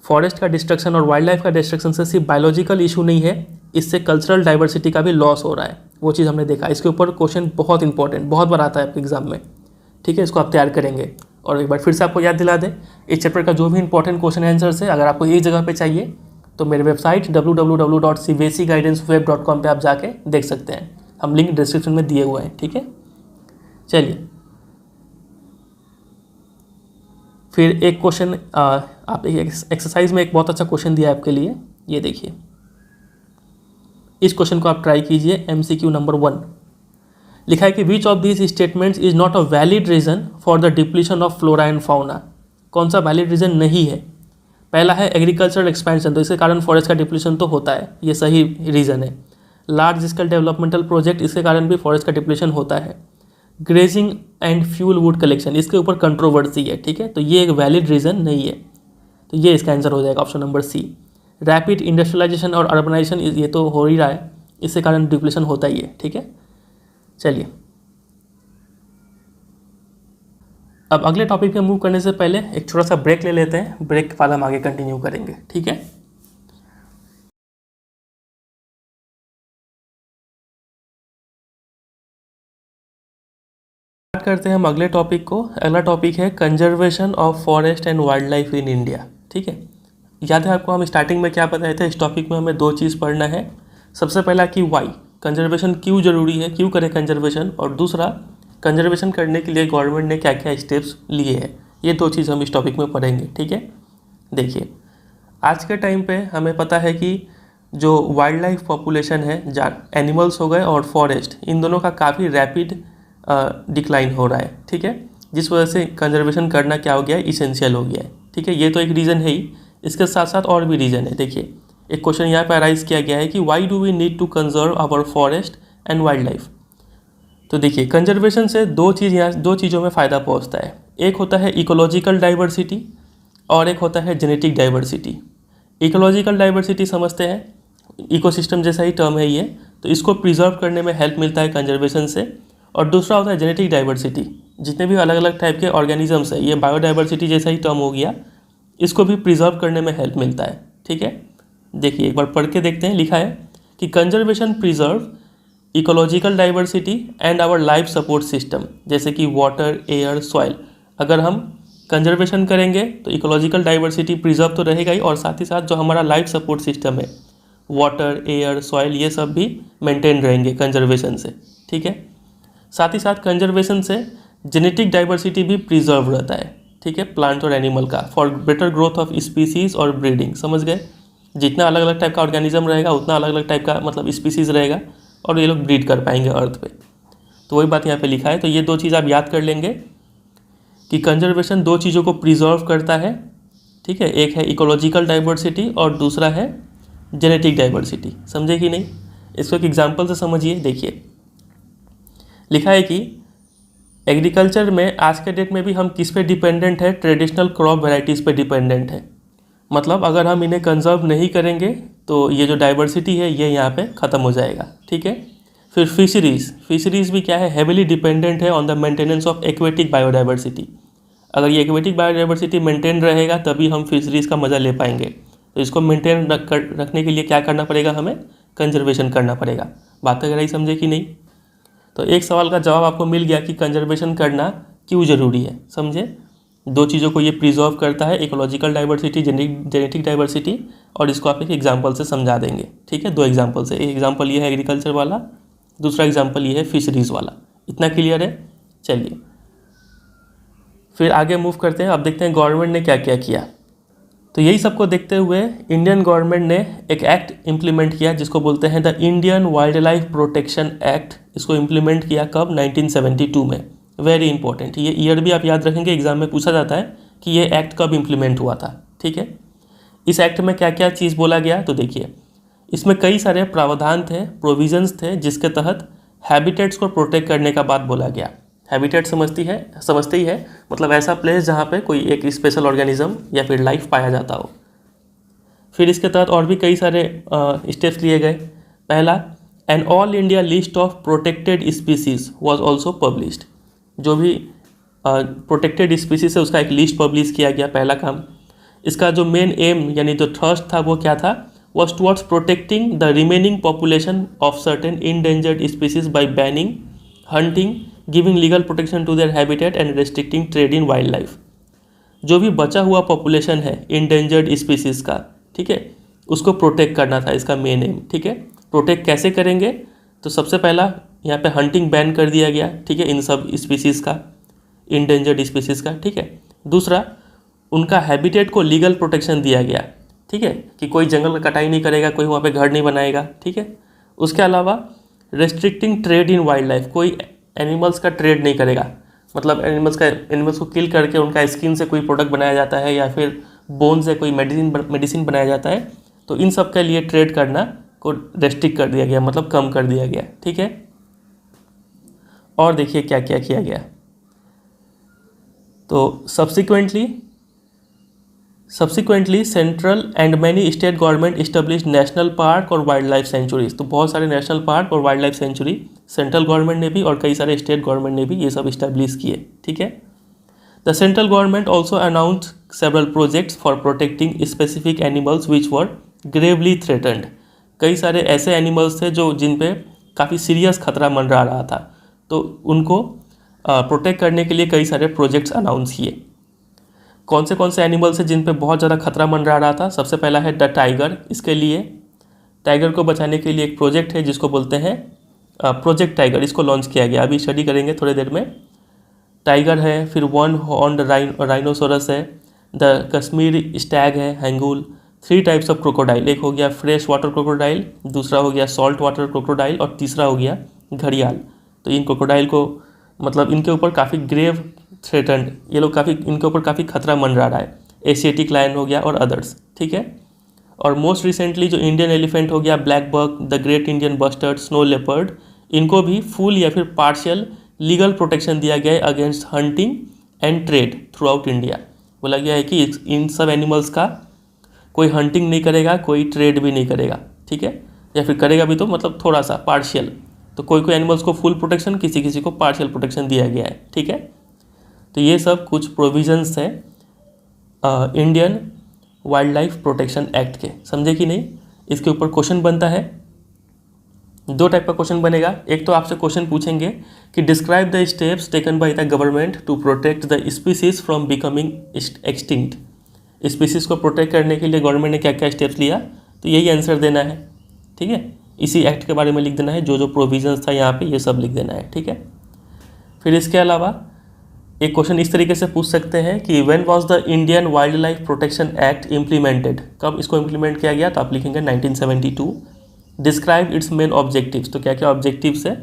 फॉरेस्ट का डिस्ट्रक्शन और वाइल्ड लाइफ का डिस्ट्रक्शन से सिर्फ बायोलॉजिकल इशू नहीं है, इससे कल्चरल डाइवर्सिटी का भी लॉस हो रहा है, वो चीज़ हमने देखा। इसके ऊपर क्वेश्चन बहुत इंपॉर्टेंट, बहुत बार आता है आपके एग्जाम में, ठीक है। इसको आप तैयार करेंगे। और एक बार फिर से आपको याद दिला दें, इस चैप्टर का जो भी इंपॉर्टेंट क्वेश्चन आंसर्स है अगर आपको एक जगह पे चाहिए तो मेरे वेबसाइट www.cbscguidanceweb.com पे आप जाके देख सकते हैं, हम लिंक डिस्क्रिप्शन में दिए हुए हैं, ठीक है। चलिए फिर एक क्वेश्चन आप एक एक्सरसाइज में एक बहुत अच्छा क्वेश्चन दिया है आपके लिए, ये देखिए। इस क्वेश्चन को आप ट्राई कीजिए। MCQ नंबर 1 लिखा है कि which of this statements is not a valid reason for the depletion of flora and fauna. कौन सा वैलिड रीज़न नहीं है? पहला है एग्रीकल्चरल एक्सपेंशन, तो इसके कारण फॉरेस्ट का डिप्लीशन तो होता है, ये सही रीज़न है। लार्ज स्केल डेवलपमेंटल प्रोजेक्ट, इसके कारण भी फॉरेस्ट का डिप्लीशन होता है। Grazing and fuel wood collection, इसके ऊपर कंट्रोवर्सी है, ठीक है, तो ये एक वैलिड रीज़न नहीं है, तो ये इसका आंसर हो जाएगा option number C. Rapid industrialization और अर्बनाइजेशन, ये तो हो ही रहा है, इसके कारण डिप्लीशन होता ही है, ठीक है। चलिए अब अगले टॉपिक पे मूव करने से पहले एक छोटा सा ब्रेक ले लेते हैं, ब्रेक के बाद हम आगे कंटिन्यू करेंगे, ठीक है। स्टार्ट करते हैं हम अगले टॉपिक को। अगला टॉपिक है conservation of forest and wild life in India, ठीक है। याद है आपको हम स्टार्टिंग में क्या बताए थे, इस टॉपिक में हमें 2 चीज़ पढ़ना है। सबसे पहला कि वाई, कंजर्वेशन क्यों ज़रूरी है, क्यों करें कंजर्वेशन, और दूसरा कंजर्वेशन करने के लिए गवर्नमेंट ने क्या क्या स्टेप्स लिए हैं। ये 2 चीज़ हम इस टॉपिक में पढ़ेंगे, ठीक है। देखिए आज के टाइम पे हमें पता है कि जो वाइल्ड लाइफ पॉपुलेशन है, एनिमल्स हो गए और फॉरेस्ट, इन दोनों का काफ़ी रैपिड डिक्लाइन हो रहा है, ठीक है, जिस वजह से कंजर्वेशन करना क्या हो गया है, इसेंशियल हो गया है, ठीक है। ये तो एक रीज़न है ही, इसके साथ साथ और भी रीज़न है। देखिए एक क्वेश्चन यहाँ पर अराइज किया गया है कि why do we need to conserve our forest and wild life. तो देखिए कंजर्वेशन से दो चीज़ों में फ़ायदा पहुंचता है। एक होता है इकोलॉजिकल डाइवर्सिटी और एक होता है जेनेटिक डाइवर्सिटी। इकोलॉजिकल डाइवर्सिटी समझते हैं, इकोसिस्टम जैसा ही टर्म है ये, तो इसको प्रिजर्व करने में हेल्प मिलता है कंजर्वेशन से। और दूसरा होता है जेनेटिक डाइवर्सिटी, जितने भी अलग अलग टाइप के ऑर्गेनिजम्स है, ये बायोडाइवर्सिटी जैसा ही टर्म हो गया, इसको भी प्रिजर्व करने में हेल्प मिलता है। ठीक है, देखिए एक बार पढ़ के देखते हैं। लिखा है कि conservation preserve ecological diversity and our life support system, जैसे कि वाटर, एयर, सॉइल। अगर हम कंजर्वेशन करेंगे तो इकोलॉजिकल डाइवर्सिटी प्रिजर्व तो रहेगा ही, और साथ ही साथ जो हमारा लाइफ सपोर्ट सिस्टम है, वाटर, एयर, सॉइल, ये सब भी मेंटेन रहेंगे कंजर्वेशन से। ठीक है, साथ ही साथ कंजर्वेशन से जेनेटिक डाइवर्सिटी भी प्रिजर्व रहता है। ठीक है, प्लांट और एनिमल का, for better growth of species और ब्रीडिंग। समझ गए, जितना अलग अलग टाइप का ऑर्गेनिज्म रहेगा उतना अलग अलग टाइप का मतलब स्पीसीज रहेगा, और ये लोग ब्रीड कर पाएंगे अर्थ पे। तो वही बात यहाँ पे लिखा है। तो ये दो चीज़ आप याद कर लेंगे कि कंजर्वेशन दो चीज़ों को प्रिजर्व करता है। ठीक है, एक है इकोलॉजिकल डाइवर्सिटी और दूसरा है जेनेटिक डाइवर्सिटी। समझे कि नहीं? इसको एक एग्जांपल से समझिए। देखिए लिखा है कि एग्रीकल्चर में आज के डेट में भी हम किस पे डिपेंडेंट है? ट्रेडिशनल क्रॉप वेराइटीज़ पे डिपेंडेंट है। मतलब अगर हम इन्हें कंजर्व नहीं करेंगे तो ये जो डाइवर्सिटी है ये यहाँ पे ख़त्म हो जाएगा। ठीक है, फिर फिशरीज़ भी क्या है? हेविली डिपेंडेंट है on the maintenance of aquatic biodiversity. अगर ये एक्वेटिक बायोडाइवर्सिटी मेंटेन रहेगा तभी हम फिशरीज़ का मज़ा ले पाएंगे। तो इसको मेंटेन रखने के लिए क्या करना पड़ेगा? हमें कंजर्वेशन करना पड़ेगा। बात अगर ही समझे कि नहीं? तो एक सवाल का जवाब आपको मिल गया कि कंजर्वेशन करना क्यों ज़रूरी है। समझे, दो चीज़ों को ये प्रिजर्व करता है, इकोलॉजिकल डाइवर्सिटी, जेनेटिक डाइवर्सिटी, और इसको आप एक एग्जांपल से समझा देंगे। ठीक है, दो एग्जांपल से। एक एग्जांपल ये है एग्रीकल्चर वाला, दूसरा एग्जांपल ये है फिशरीज़ वाला। इतना क्लियर है? चलिए फिर आगे मूव करते हैं। अब देखते हैं गवर्नमेंट ने क्या क्या किया। तो यही सबको देखते हुए इंडियन गवर्नमेंट ने एक एक्ट इम्प्लीमेंट किया जिसको बोलते हैं the Indian wild life protection act. इसको इम्प्लीमेंट किया कब? 1972 में। वेरी इंपॉर्टेंट, ये ईयर भी आप याद रखेंगे, एग्जाम में पूछा जाता है कि ये एक्ट कब इम्प्लीमेंट हुआ था। ठीक है, इस एक्ट में क्या क्या चीज़ बोला गया? तो देखिए इसमें कई सारे प्रावधान थे, प्रोविजंस थे, जिसके तहत हैबिटेट्स को प्रोटेक्ट करने का बात बोला गया। हैबिटेट समझते ही है, मतलब ऐसा प्लेस जहाँ पे कोई एक स्पेशल ऑर्गेनिज्म या फिर लाइफ पाया जाता हो। फिर इसके तहत और भी कई सारे स्टेप्स लिए गए। पहला, an all India list of protected species was also published. जो भी प्रोटेक्टेड स्पीसीज है उसका एक लिस्ट पब्लिश किया गया, पहला काम। इसका जो मेन एम यानी जो थ्रस्ट था वो क्या था? Was towards protecting the remaining population of certain endangered species by banning hunting, giving legal protection to their habitat and restricting trade in wild life. जो भी बचा हुआ पॉपुलेशन है इंडेंजर्ड स्पीसीज का, ठीक है, उसको प्रोटेक्ट करना था इसका मेन एम। ठीक है, प्रोटेक्ट कैसे करेंगे? तो सबसे पहला यहाँ पे हंटिंग बैन कर दिया गया। ठीक है, इन सब स्पीसीज़ का, इंडेंजर्ड स्पीसीज़ का। ठीक है, दूसरा उनका हैबिटेट को लीगल प्रोटेक्शन दिया गया। ठीक है, कि कोई जंगल का कटाई नहीं करेगा, कोई वहाँ पे घर नहीं बनाएगा। ठीक है, उसके अलावा restricting trade in wild life, कोई एनिमल्स का ट्रेड नहीं करेगा। मतलब एनिमल्स को किल करके उनका स्किन से कोई प्रोडक्ट बनाया जाता है या फिर बोन से कोई मेडिसिन बनाया जाता है, तो इन सब के लिए ट्रेड करना को रेस्ट्रिक्ट कर दिया गया, मतलब कम कर दिया गया। ठीक है, और देखिए क्या क्या किया गया। तो subsequently central and many state government establish national park और वाइल्ड लाइफ सेंचुरीज। तो बहुत सारे नेशनल पार्क और wild life century central government ने भी और कई सारे स्टेट गवर्नमेंट ने भी ये सब इस्टेब्लिश किए। ठीक है, the central government also announce several projects for protecting specific animals which were Gravely threatened. कई सारे ऐसे एनिमल्स थे जो जिन पे काफ़ी सीरियस खतरा मंडरा रहा था, तो उनको प्रोटेक्ट करने के लिए कई सारे प्रोजेक्ट्स अनाउंस किए। कौन से एनिमल्स हैं जिन पे बहुत ज़्यादा खतरा मंडरा रहा था? सबसे पहला है द टाइगर। इसके लिए टाइगर को बचाने के लिए एक प्रोजेक्ट है जिसको बोलते हैं प्रोजेक्ट टाइगर। इसको लॉन्च किया गया, अभी स्टडी करेंगे थोड़ी देर में। टाइगर है, फिर वन हॉर्न्ड राइनोसोरस है, द कश्मीर स्टैग है, हैंगूल। 3 टाइप्स ऑफ क्रोकोडाइल, एक हो गया फ्रेश वाटर क्रोकोडाइल, दूसरा हो गया सॉल्ट वाटर क्रोकोडाइल और तीसरा हो गया घड़ियाल। तो इन क्रोकोडाइल को मतलब इनके ऊपर काफ़ी ग्रेव थ्रेटन्ड, ये लोग काफ़ी इनके ऊपर काफ़ी खतरा मंडरा रहा है। एशियाटिक लायन हो गया और अदर्स। ठीक है, और मोस्ट रिसेंटली जो इंडियन एलिफेंट हो गया, black buck, the great Indian bustard, snow leopard, इनको भी फुल या फिर पार्शियल लीगल प्रोटेक्शन दिया गया है against hunting and trade through out India. बोला गया है कि इन सब एनिमल्स का कोई हंटिंग नहीं करेगा, कोई ट्रेड भी नहीं करेगा, ठीक है, या फिर करेगा भी तो मतलब थोड़ा सा पार्शियल। तो कोई कोई एनिमल्स को फुल प्रोटेक्शन, किसी किसी को पार्शियल प्रोटेक्शन दिया गया है, ठीक है। तो ये सब कुछ प्रोविजंस हैं Indian wild life protection act के, समझे कि नहीं। इसके ऊपर क्वेश्चन बनता है, दो टाइप का क्वेश्चन बनेगा। एक तो आपसे क्वेश्चन पूछेंगे कि describe the steps taken by the government to protect the species from becoming extinct. Species को प्रोटेक्ट करने के लिए गवर्नमेंट ने क्या क्या स्टेप्स लिया, तो यही आंसर देना है, ठीक है। इसी एक्ट के बारे में लिख देना है, जो जो प्रोविजंस था यहाँ पे ये सब लिख देना है, ठीक है। फिर इसके अलावा एक क्वेश्चन इस तरीके से पूछ सकते हैं कि when was the Indian wild life protection act implemented, कब इसको इम्प्लीमेंट किया गया, तो आप लिखेंगे 1972। डिस्क्राइब इट्स मेन ऑब्जेक्टिव्स, तो क्या क्या ऑब्जेक्टिव्स है,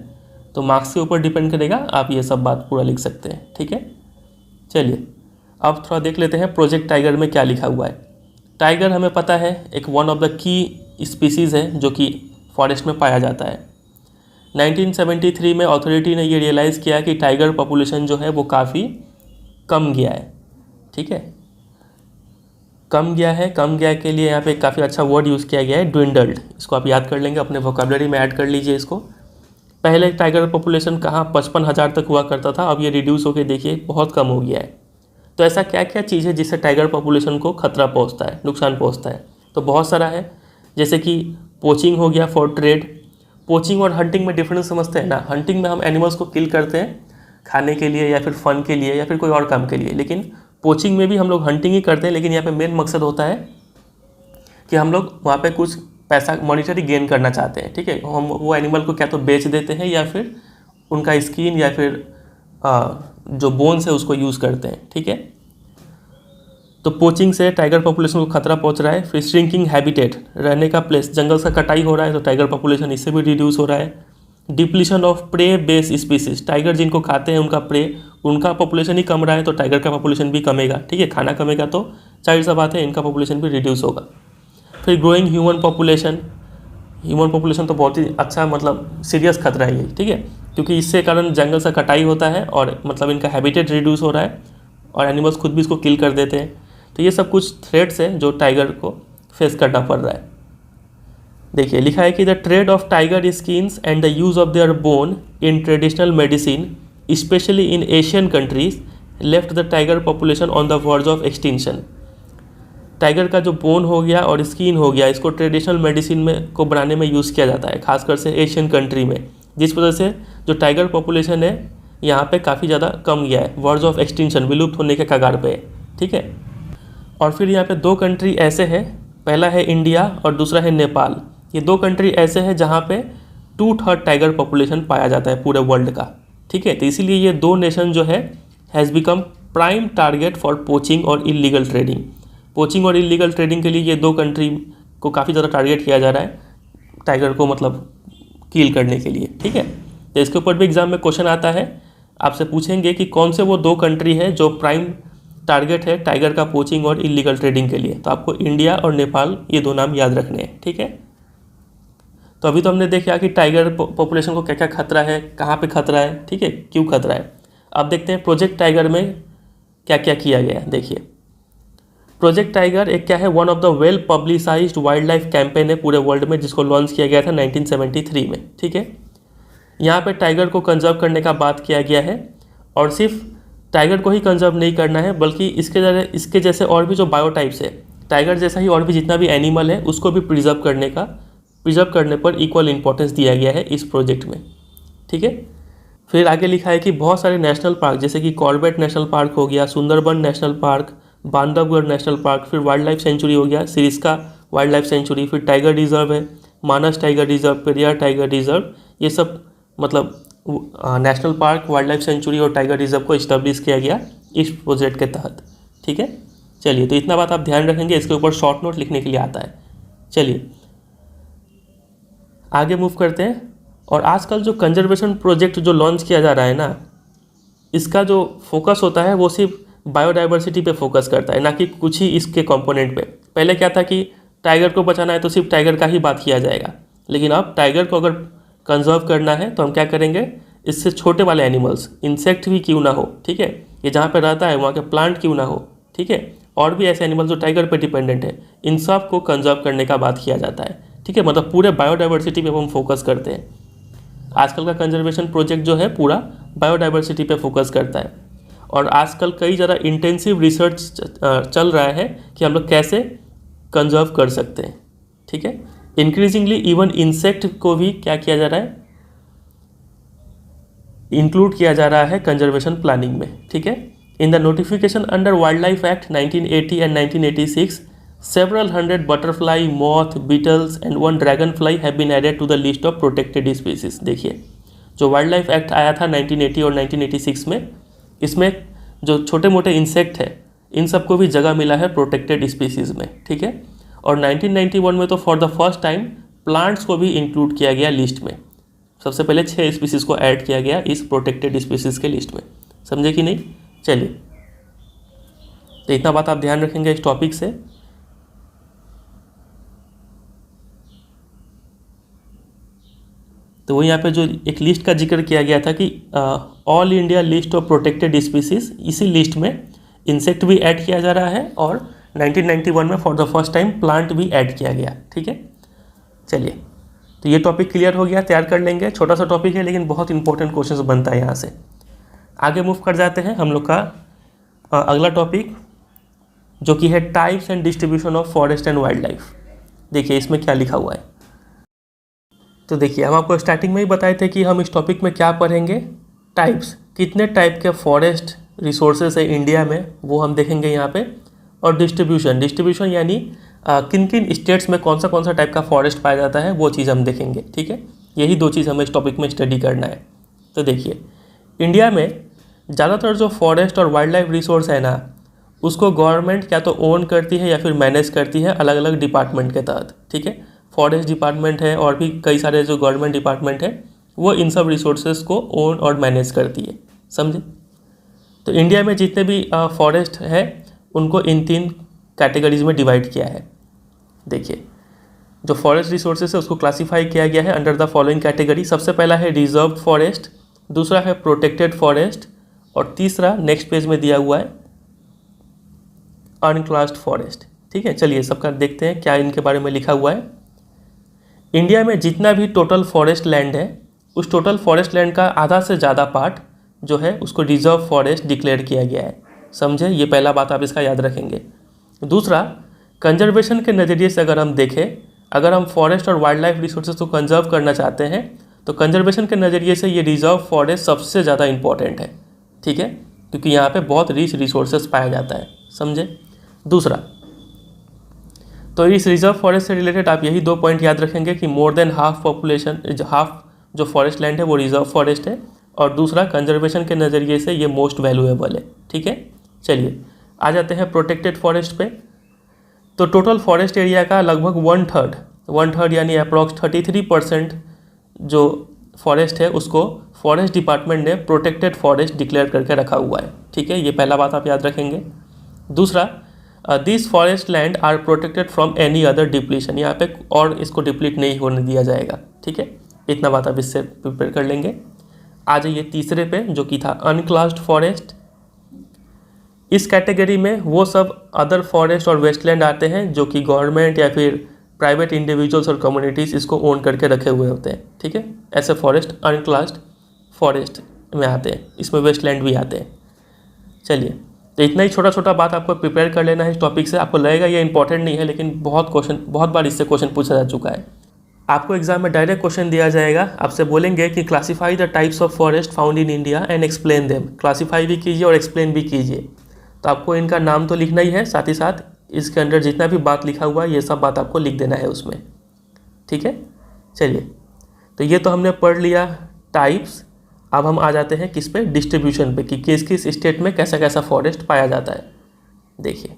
तो मार्क्स के ऊपर डिपेंड करेगा, आप ये सब बात पूरा लिख सकते हैं, ठीक है। चलिए अब थोड़ा देख लेते हैं प्रोजेक्ट टाइगर में क्या लिखा हुआ है। टाइगर हमें पता है एक one of the key species है जो कि फॉरेस्ट में पाया जाता है। 1973 में अथॉरिटी ने ये रियलाइज़ किया कि टाइगर पॉपुलेशन जो है वो काफ़ी कम गया है, ठीक है, कम गया है। कम गया के लिए यहाँ पे काफ़ी अच्छा वर्ड यूज़ किया गया है, ड्विंडल्ड। इसको आप याद कर लेंगे, अपने वोकैबुलरी में ऐड कर लीजिए इसको। पहले टाइगर पॉपुलेशन कहाँ 55,000 तक हुआ करता था, अब ये रिड्यूस होकर देखिए बहुत कम हो गया है। तो ऐसा क्या क्या चीज़ है जिससे टाइगर पॉपुलेशन को खतरा पहुँचता है, नुकसान पहुँचता है, तो बहुत सारा है। जैसे कि पोचिंग हो गया फॉर ट्रेड। पोचिंग और हंटिंग में डिफरेंस समझते हैं ना। हंटिंग में हम एनिमल्स को किल करते हैं खाने के लिए या फिर फन के लिए या फिर कोई और काम के लिए, लेकिन पोचिंग में भी हम लोग हंटिंग ही करते हैं, लेकिन यहाँ पे मेन मकसद होता है कि हम लोग वहाँ पे कुछ पैसा मॉनिटरी गेन करना चाहते हैं, ठीक है। हम वो एनिमल को क्या तो बेच देते हैं या फिर उनका स्किन या फिर जो बोन्स है उसको यूज़ करते हैं, ठीक है। तो पोचिंग से टाइगर पॉपुलेशन को खतरा पहुंच रहा है। फिर श्रिंकिंग हैबिटेट, रहने का प्लेस, जंगल का कटाई हो रहा है तो टाइगर पॉपुलेशन इससे भी रिड्यूस हो रहा है। Depletion of prey base species, tiger जिनको खाते हैं उनका प्रे, उनका पॉपुलेशन ही कम रहा है तो टाइगर का पॉपुलेशन भी कमेगा, ठीक है। खाना कमेगा तो जाहिर सा बात है इनका पॉपुलेशन भी रिड्यूस होगा। फिर growing human population, human population तो बहुत ही अच्छा मतलब सीरियस खतरा है ये, ठीक है, क्योंकि इससे कारण जंगल से कटाई होता है और मतलब इनका हैबिटेट रिड्यूस हो रहा है और एनिमल्स खुद भी इसको किल कर देते हैं। तो ये सब कुछ थ्रेट्स हैं जो टाइगर को फेस करना पड़ रहा है। देखिए लिखा है कि the trade off tiger skins and the use of their bone in traditional medicine specially in Asian countries left the tiger population on the verge of extinction. Tiger का जो बोन हो गया और स्किन हो गया, इसको ट्रेडिशनल मेडिसिन में को बनाने में यूज़ किया जाता है, खासकर से एशियन कंट्री में, जिस वजह से जो टाइगर पॉपुलेशन है यहाँ पे काफ़ी ज़्यादा कम गया है, वर्ज ऑफ एक्सटिंक्शन, विलुप्त होने के कगार पे है, ठीक है। और फिर यहाँ पे दो कंट्री ऐसे हैं, पहला है इंडिया और दूसरा है नेपाल। ये दो कंट्री ऐसे हैं जहाँ पे 2/3 टाइगर पॉपुलेशन पाया जाता है पूरे वर्ल्ड का, ठीक है। तो इसीलिए ये दो नेशन जो है has become prime target for poaching और इलीगल ट्रेडिंग। पोचिंग और इलीगल ट्रेडिंग के लिए ये दो कंट्री को काफ़ी ज़्यादा टारगेट किया जा रहा है टाइगर को मतलब किल करने के लिए, ठीक है। तो इसके ऊपर भी एग्जाम में क्वेश्चन आता है, आपसे पूछेंगे कि कौन से वो दो कंट्री है जो प्राइम टारगेट है टाइगर का पोचिंग और इलीगल ट्रेडिंग के लिए। तो आपको इंडिया और नेपाल ये दो नाम याद रखने हैं, ठीक है। तो अभी तो हमने देखा कि टाइगर पॉपुलेशन को क्या क्या खतरा है, कहाँ पे खतरा है, ठीक है, क्यों खतरा है। अब देखते हैं प्रोजेक्ट टाइगर में क्या क्या किया गया है। देखिए प्रोजेक्ट टाइगर एक क्या है, one of the well publicised wild life campaign है पूरे वर्ल्ड में, जिसको लॉन्च किया गया था 1973 में, ठीक है। यहाँ पे टाइगर को कंजर्व करने का बात किया गया है और सिर्फ टाइगर को ही कंजर्व नहीं करना है बल्कि इसके जैसे और भी जो बायोटाइप्स है, टाइगर जैसा ही और भी जितना भी एनिमल है उसको भी प्रिजर्व करने पर इक्वल इंपॉर्टेंस दिया गया है इस प्रोजेक्ट में, ठीक है। फिर आगे लिखा है कि बहुत सारे नेशनल पार्क जैसे कि कॉर्बेट नेशनल पार्क हो गया, Sundarban national park, Bandhavgarh national park, फिर वाइल्ड लाइफ सेंचुरी हो गया, सिरिस्का वाइल्ड लाइफ सेंचुरी, फिर टाइगर रिजर्व है, Manas tiger reserve, Periyar tiger reserve, ये सब मतलब national park, wild life sanctuary और टाइगर रिजर्व को इस्टेब्लिश किया गया इस प्रोजेक्ट के तहत, ठीक है। चलिए तो इतना बात आप ध्यान रखेंगे, इसके ऊपर शॉर्ट नोट लिखने के लिए आता है। चलिए आगे मूव करते हैं। और आजकल जो कंजर्वेशन प्रोजेक्ट जो लॉन्च किया जा रहा है ना, इसका जो फोकस होता है वो सिर्फ बायोडाइवर्सिटी पे फोकस करता है, ना कि कुछ ही इसके कंपोनेंट पे। पहले क्या था कि टाइगर को बचाना है तो सिर्फ टाइगर का ही बात किया जाएगा, लेकिन अब टाइगर को अगर कंजर्व करना है तो हम क्या करेंगे, इससे छोटे वाले एनिमल्स, इंसेक्ट भी क्यों ना हो, ठीक है, ये जहाँ पे रहता है वहाँ के प्लांट क्यों ना हो, ठीक है, और भी ऐसे एनिमल्स जो टाइगर पे डिपेंडेंट है, इन सब को कंजर्व करने का बात किया जाता है, ठीक है। मतलब पूरे बायोडाइवर्सिटी पे हम फोकस करते हैं। आजकल का कंजर्वेशन प्रोजेक्ट जो है पूरा बायोडाइवर्सिटी पे फोकस करता है, और आजकल कई ज़्यादा इंटेंसिव रिसर्च चल रहा है कि हम लोग कैसे कंजर्व कर सकते हैं, ठीक है। इंक्रीजिंगली इवन इंसेक्ट को भी क्या किया जा रहा है, इंक्लूड किया जा रहा है कंजर्वेशन प्लानिंग में, ठीक है। In the notification under wild life act 1980 and 1986 several hundred butterfly, moth, beetles and one dragonfly have been added to the list of protected species। देखिए जो वाइल्ड लाइफ एक्ट आया था 1980 और 1986 में, इसमें जो छोटे मोटे इंसेक्ट है इन सबको भी जगह मिला है प्रोटेक्टेड स्पीसीज़ में, ठीक है। और 1991 में तो for the first time plants को भी इंक्लूड किया गया लिस्ट में। सबसे पहले 6 स्पीसीज़ को ऐड किया गया इस प्रोटेक्टेड स्पीसीज़ के लिस्ट में, समझे कि नहीं। चलिए, तो इतना बात आप ध्यान रखेंगे इस टॉपिक से। तो वो यहाँ पे जो एक लिस्ट का जिक्र किया गया था कि all India list of protected species, इसी लिस्ट में इंसेक्ट भी ऐड किया जा रहा है और 1991 में for the first time plant भी ऐड किया गया, ठीक है। चलिए, तो ये टॉपिक क्लियर हो गया, तैयार कर लेंगे। छोटा सा टॉपिक है लेकिन बहुत इंपॉर्टेंट क्वेश्चन बनता है यहाँ से। आगे मूव कर जाते हैं हम लोग का अगला टॉपिक, जो कि है types and distribution of forest and wild life. देखिए इसमें क्या लिखा हुआ है। तो देखिए, हम आपको स्टार्टिंग में ही बताए थे कि हम इस टॉपिक में क्या पढ़ेंगे, टाइप्स, कितने टाइप के फॉरेस्ट रिसोर्सेज है इंडिया में वो हम देखेंगे यहाँ पे, और डिस्ट्रीब्यूशन यानी किन किन स्टेट्स में कौन सा टाइप का फॉरेस्ट पाया जाता है वो चीज़ हम देखेंगे, ठीक है। यही 2 चीज़ हमें इस टॉपिक में स्टडी करना है। तो देखिए, इंडिया में ज़्यादातर जो फॉरेस्ट और वाइल्ड लाइफ रिसोर्स है ना, उसको गवर्नमेंट क्या तो ओन करती है या फिर मैनेज करती है अलग अलग डिपार्टमेंट के तहत, ठीक है। फॉरेस्ट डिपार्टमेंट है और भी कई सारे जो गवर्नमेंट डिपार्टमेंट है वो इन सब रिसोर्सेज को ओन और मैनेज करती है, समझे। तो इंडिया में जितने भी फॉरेस्ट है उनको इन 3 कैटेगरीज में डिवाइड किया है। देखिए, जो फॉरेस्ट रिसोर्सेज है उसको क्लासीफाई किया गया है अंडर द फॉलोइंग कैटेगरी। सबसे पहला है रिजर्व फॉरेस्ट, दूसरा है प्रोटेक्टेड फॉरेस्ट, और तीसरा नेक्स्ट पेज में दिया हुआ है अनक्लास्ड फॉरेस्ट, ठीक है। चलिए सबका देखते हैं क्या इनके बारे में लिखा हुआ है। इंडिया में जितना भी टोटल फॉरेस्ट लैंड है, उस टोटल फॉरेस्ट लैंड का आधा से ज़्यादा पार्ट जो है उसको रिजर्व फॉरेस्ट डिक्लेयर किया गया है, समझे। ये पहला बात आप इसका याद रखेंगे। दूसरा, कंजर्वेशन के नज़रिए से अगर हम देखें, अगर हम फॉरेस्ट और वाइल्ड लाइफ रिसोर्सेज को कंजर्व करना चाहते हैं तो कंजर्वेशन के नज़रिए से ये रिजर्व फॉरेस्ट सबसे ज़्यादा इंपॉर्टेंट है, ठीक है, क्योंकि यहाँ पे बहुत रिच रिसोर्सेज पाया जाता है, समझे। दूसरा, तो इस रिजर्व फॉरेस्ट से रिलेटेड आप यही 2 पॉइंट याद रखेंगे कि more than half population, half जो फॉरेस्ट लैंड है वो रिजर्व फॉरेस्ट है, और दूसरा कंजर्वेशन के नज़रिए से ये मोस्ट वैल्यूएबल है, ठीक है। चलिए आ जाते हैं प्रोटेक्टेड फॉरेस्ट पे। तो टोटल फॉरेस्ट एरिया का लगभग 1/3 यानी अप्रॉक्स 33% जो फॉरेस्ट है उसको फॉरेस्ट डिपार्टमेंट ने प्रोटेक्टेड फॉरेस्ट डिक्लेयर करके रखा हुआ है, ठीक है। ये पहला बात आप याद रखेंगे। दूसरा, this forest land are protected from any other depletion, यहाँ पे और इसको डिप्लीट नहीं होने दिया जाएगा, ठीक है। इतना बात आप इससे प्रिपेयर कर लेंगे। आ जाइए तीसरे पे, जो कि था अनक्लास्ड फॉरेस्ट। इस कैटेगरी में वो सब अदर फॉरेस्ट और वेस्टलैंड आते हैं जो कि गवर्नमेंट या फिर प्राइवेट इंडिविजुअल्स और कम्युनिटीज़ इसको ओन करके रखे हुए होते हैं, ठीक है। ऐसे फॉरेस्ट अनक्लास्ड फॉरेस्ट में आते हैं, इसमें वेस्टलैंड भी आते हैं। चलिए, तो इतना ही छोटा बात आपको प्रिपेयर कर लेना है इस टॉपिक से। आपको लगेगा ये इंपॉर्टेंट नहीं है, लेकिन बहुत बार इससे क्वेश्चन पूछा जा चुका है। आपको एग्जाम में डायरेक्ट क्वेश्चन दिया जाएगा, आपसे बोलेंगे कि classify the types of forest found in India and explain them. Classify भी कीजिए और एक्सप्लेन भी कीजिए। तो आपको इनका नाम तो लिखना ही है, साथ ही साथ इसके अंदर जितना भी बात लिखा हुआ है ये सब बात आपको लिख देना है उसमें, ठीक है। चलिए, तो ये तो हमने पढ़ लिया टाइप्स। अब हम आ जाते हैं किस पे, डिस्ट्रीब्यूशन पे, कि किस किस स्टेट में कैसा कैसा फॉरेस्ट पाया जाता है। देखिए,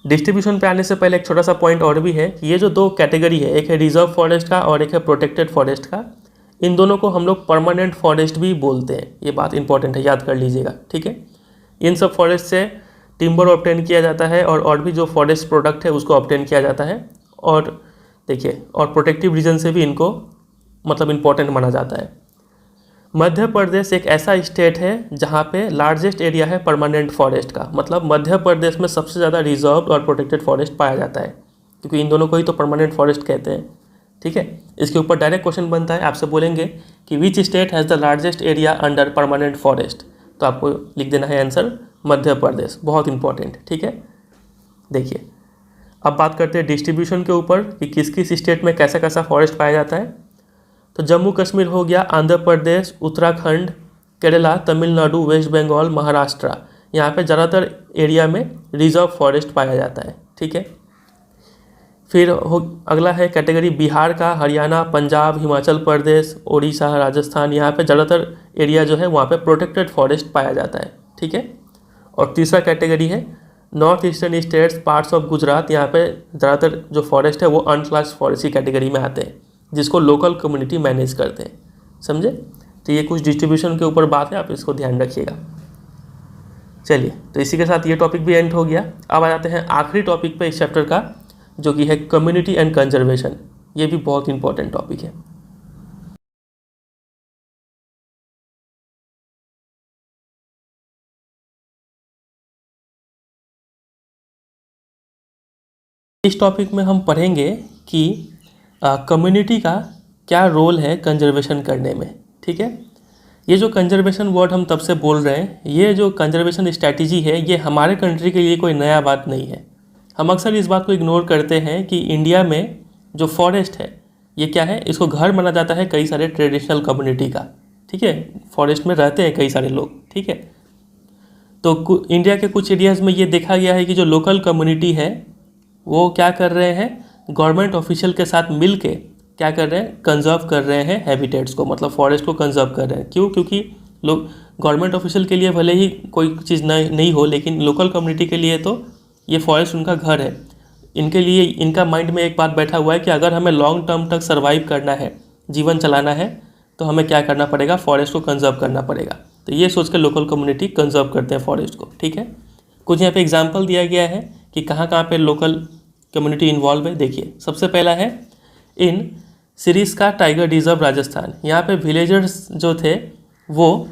डिस्ट्रीब्यूशन पे आने से पहले एक छोटा सा पॉइंट और भी है कि ये जो 2 कैटेगरी है, एक है रिजर्व फॉरेस्ट का और एक है प्रोटेक्टेड फॉरेस्ट का, इन दोनों को हम लोग परमानेंट फॉरेस्ट भी बोलते हैं। ये बात इंपॉर्टेंट है, याद कर लीजिएगा, ठीक है। इन सब फॉरेस्ट से टिम्बर ऑब्टेन किया जाता है और भी जो फॉरेस्ट प्रोडक्ट है उसको ऑब्टेन किया जाता है। और देखिए, और प्रोटेक्टिव रीजन से भी इनको मतलब इम्पोर्टेंट माना जाता है। मध्य प्रदेश एक ऐसा स्टेट है जहाँ पे लार्जेस्ट एरिया है परमानेंट फॉरेस्ट का, मतलब मध्य प्रदेश में सबसे ज़्यादा रिजर्व्ड और प्रोटेक्टेड फॉरेस्ट पाया जाता है, क्योंकि इन दोनों को ही तो परमानेंट फॉरेस्ट कहते हैं। ठीक है, इसके ऊपर डायरेक्ट क्वेश्चन बनता है, आपसे बोलेंगे कि which state has the largest area under permanent forest, तो आपको लिख देना है आंसर मध्य प्रदेश, बहुत इंपॉर्टेंट। ठीक है, देखिए अब बात करते हैं डिस्ट्रीब्यूशन के ऊपर कि किस किस स्टेट में कैसा कैसा फॉरेस्ट पाया जाता है। तो जम्मू कश्मीर हो गया, आंध्र प्रदेश, उत्तराखंड, केरला, तमिलनाडु, वेस्ट बंगाल, महाराष्ट्र, यहाँ पे ज़्यादातर एरिया में रिजर्व फॉरेस्ट पाया जाता है। ठीक है, फिर अगला है कैटेगरी बिहार का, हरियाणा, पंजाब, हिमाचल प्रदेश, उड़ीसा, राजस्थान, यहाँ पे ज़्यादातर एरिया जो है वहाँ पे प्रोटेक्टेड फॉरेस्ट पाया जाता है। ठीक है, और तीसरा कैटेगरी है north eastern states, parts of Gujarat, यहाँ पे ज़्यादातर जो फॉरेस्ट है वो अनक्लास्ड फॉरेस्ट की कैटेगरी में आते हैं, जिसको लोकल कम्युनिटी मैनेज करते हैं। समझे? तो ये कुछ डिस्ट्रीब्यूशन के ऊपर बात है, आप इसको ध्यान रखिएगा। चलिए, तो इसी के साथ ये टॉपिक भी एंड हो गया। अब आ जाते हैं आखिरी टॉपिक पे इस चैप्टर का, जो कि है कम्युनिटी एंड कंजर्वेशन। ये भी बहुत इंपॉर्टेंट टॉपिक है। इस टॉपिक में हम पढ़ेंगे कि कम्युनिटी का क्या रोल है कंजर्वेशन करने में। ठीक है, ये जो कंजर्वेशन वर्ड हम तब से बोल रहे हैं, ये जो कंजर्वेशन स्ट्रैटेजी है, ये हमारे कंट्री के लिए कोई नया बात नहीं है। हम अक्सर इस बात को इग्नोर करते हैं कि इंडिया में जो फॉरेस्ट है ये क्या है, इसको घर माना जाता है कई सारे ट्रेडिशनल कम्युनिटी का। ठीक है, फॉरेस्ट में रहते हैं कई सारे लोग। ठीक है, तो इंडिया के कुछ एरियाज़ में ये देखा गया है कि जो लोकल कम्युनिटी है वो क्या कर रहे हैं, गवर्नमेंट ऑफिशियल के साथ मिल के क्या कर रहे हैं, कंजर्व कर रहे हैं हैबिटेट्स को, मतलब फॉरेस्ट को कंजर्व कर रहे हैं। क्यों? क्योंकि लोग गवर्नमेंट ऑफिशियल के लिए भले ही कोई चीज़ नहीं हो, लेकिन लोकल कम्युनिटी के लिए तो ये फॉरेस्ट उनका घर है। इनके लिए इनका माइंड में एक बात बैठा हुआ है कि अगर हमें लॉन्ग टर्म तक सर्वाइव करना है, जीवन चलाना है, तो हमें क्या करना पड़ेगा, फॉरेस्ट को कंजर्व करना पड़ेगा। तो ये सोच कर लोकल कम्युनिटी कंजर्व करते हैं फॉरेस्ट को। ठीक है, कुछ यहाँ पे एग्जांपल दिया गया है कि कहाँ कहाँ पे लोकल कम्युनिटी इन्वॉल्व है। देखिए, सबसे पहला है इन सिरिस्का टाइगर रिजर्व राजस्थान। यहाँ पे विलेजर्स जो थे वो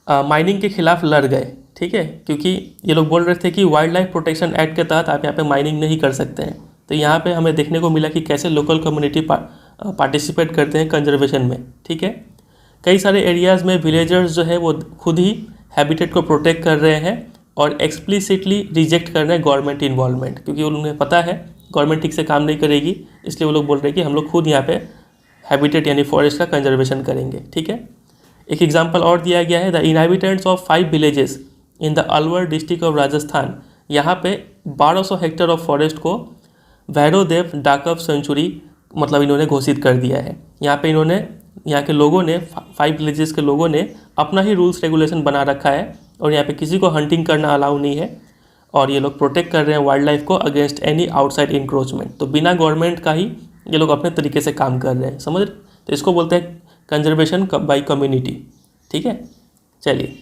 माइनिंग के खिलाफ लड़ गए। ठीक है, क्योंकि ये लोग बोल रहे थे कि वाइल्ड लाइफ प्रोटेक्शन एक्ट के तहत आप यहाँ पे माइनिंग नहीं कर सकते हैं। तो यहाँ पे हमें देखने को मिला कि कैसे लोकल कम्युनिटी पार्टिसिपेट करते हैं कंजर्वेशन में। ठीक है, कई सारे एरियाज़ में विलेजर्स जो है वो खुद ही हैबिटेट को प्रोटेक्ट कर रहे हैं और एक्सप्लिसिटली रिजेक्ट कर रहे हैं गवर्नमेंट इन्वॉल्वमेंट, क्योंकि उन्हें पता है गवर्नमेंट ठीक से काम नहीं करेगी, इसलिए वो लोग बोल रहे हैं कि हम लोग खुद यहाँ पे हैबिटेट यानी फॉरेस्ट का कंजर्वेशन करेंगे। ठीक है, एक एग्जांपल और दिया गया है, the inhabitants of 5 villages in the Alwar district of Rajasthan. यहाँ पे 1200 हेक्टेयर ऑफ फॉरेस्ट को भैरवदेव डाकफ सेंचुरी मतलब इन्होंने घोषित कर दिया है। यहाँ पे यहाँ के लोगों ने 5 विलेजेस के लोगों ने अपना ही रूल्स रेगुलेशन बना रखा है और यहाँ पे किसी को हंटिंग करना अलाउ नहीं है और ये लोग प्रोटेक्ट कर रहे हैं वाइल्ड लाइफ को अगेंस्ट एनी आउटसाइड इंक्रोचमेंट। तो बिना गवर्नमेंट का ही ये लोग अपने तरीके से काम कर रहे हैं, समझ रहे? तो इसको बोलते हैं कंजर्वेशन बाय कम्युनिटी। ठीक है, चलिए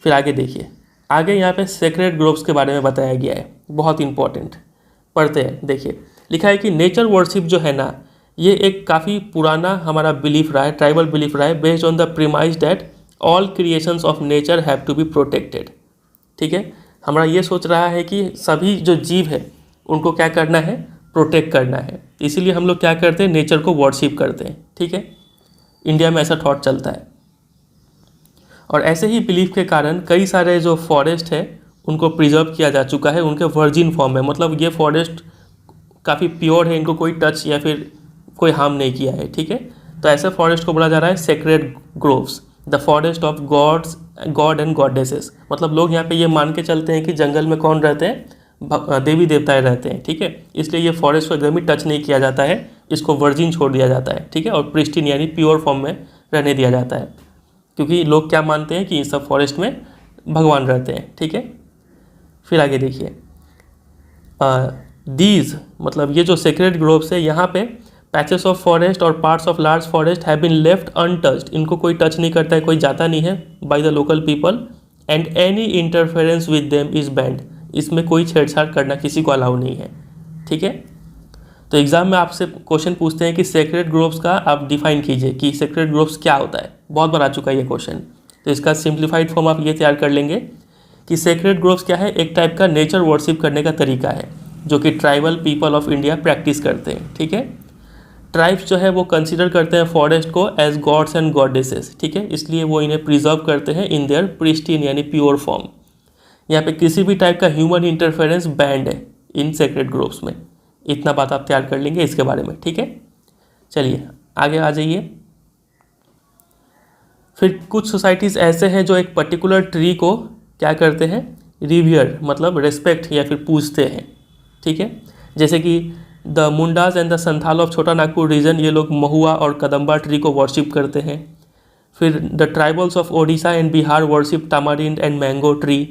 फिर आगे देखिए। आगे यहाँ पे सेक्रेड ग्रोव्स के बारे में बताया गया है, बहुत इंपॉर्टेंट, पढ़ते हैं। देखिए, लिखा है कि नेचर वर्शिप जो है ना, ये एक काफ़ी पुराना हमारा बिलीफ रहा है, ट्राइबल बिलीफ रहा है, based on the premise that all creations of nature have to be protected. ठीक है, हमारा ये सोच रहा है कि सभी जो जीव है उनको क्या करना है, प्रोटेक्ट करना है। इसीलिए हम लोग क्या करते हैं, नेचर को वर्शिप करते हैं। ठीक है, इंडिया में ऐसा थॉट चलता है और ऐसे ही बिलीफ के कारण कई सारे जो फॉरेस्ट है उनको प्रिजर्व किया जा चुका है उनके वर्जिन फॉर्म में, मतलब ये फॉरेस्ट काफ़ी प्योर है, इनको कोई टच या फिर कोई हार्म नहीं किया है। ठीक है, तो ऐसे फॉरेस्ट को बोला जा रहा है sacred groves, the forest of God and goddesses. मतलब लोग यहाँ पे ये मान के चलते हैं कि जंगल में कौन रहते हैं, देवी देवताएं रहते हैं। ठीक है, इसलिए ये फॉरेस्ट को एकदम ही टच नहीं किया जाता है, इसको वर्जिन छोड़ दिया जाता है। ठीक है, और प्रिस्टीन यानी प्योर फॉर्म में रहने दिया जाता है, क्योंकि लोग क्या मानते हैं कि इस सब फॉरेस्ट में भगवान रहते हैं। ठीक है, फिर आगे देखिए, दीज मतलब ये जो सेक्रेड ग्रोव्स है, यहाँ पे पैचेस ऑफ फॉरेस्ट और parts of large forest have been left untouched, इनको कोई टच नहीं करता है, कोई जाता नहीं है by the local people, and any interference with them is band, इसमें कोई छेड़छाड़ करना किसी को अलाउ नहीं है। ठीक है, तो एग्ज़ाम में आपसे क्वेश्चन पूछते हैं कि सेक्रेड ग्रोव्स का आप डिफाइन कीजिए कि सेक्रेड ग्रोव्स क्या होता है। बहुत बार आ चुका है ये क्वेश्चन, तो इसका सिंप्लीफाइड फॉर्म आप ये तैयार कर लेंगे कि सेक्रेड ग्रोव्स क्या है। एक टाइप का नेचर वर्शिप करने का तरीका है जो कि tribal people of India practice करते हैं। ठीक है, ट्राइब्स जो है वो कंसिडर करते हैं फॉरेस्ट को एज गॉड्स एंड गॉडेसेस। ठीक है, इसलिए वो इन्हें प्रिजर्व करते हैं इन देयर प्रिस्टीन यानी प्योर फॉर्म। यहाँ पे किसी भी टाइप का ह्यूमन इंटरफेरेंस बैंड है इन सेक्रेड ग्रोव्स में। इतना बात आप तैयार कर लेंगे इसके बारे में। ठीक है, चलिए आगे आ जाइए। फिर कुछ सोसाइटीज़ ऐसे हैं जो एक पर्टिकुलर ट्री को क्या करते हैं, रिवियर मतलब रेस्पेक्ट या फिर पूजते हैं। ठीक है, जैसे कि the Mundas and the Santhal of छोटा नागपुर रीजन, ये लोग महुआ और कदम्बा ट्री को वर्शिप करते हैं। फिर the tribals of Odisha and Bihar worship tamarind and mango tree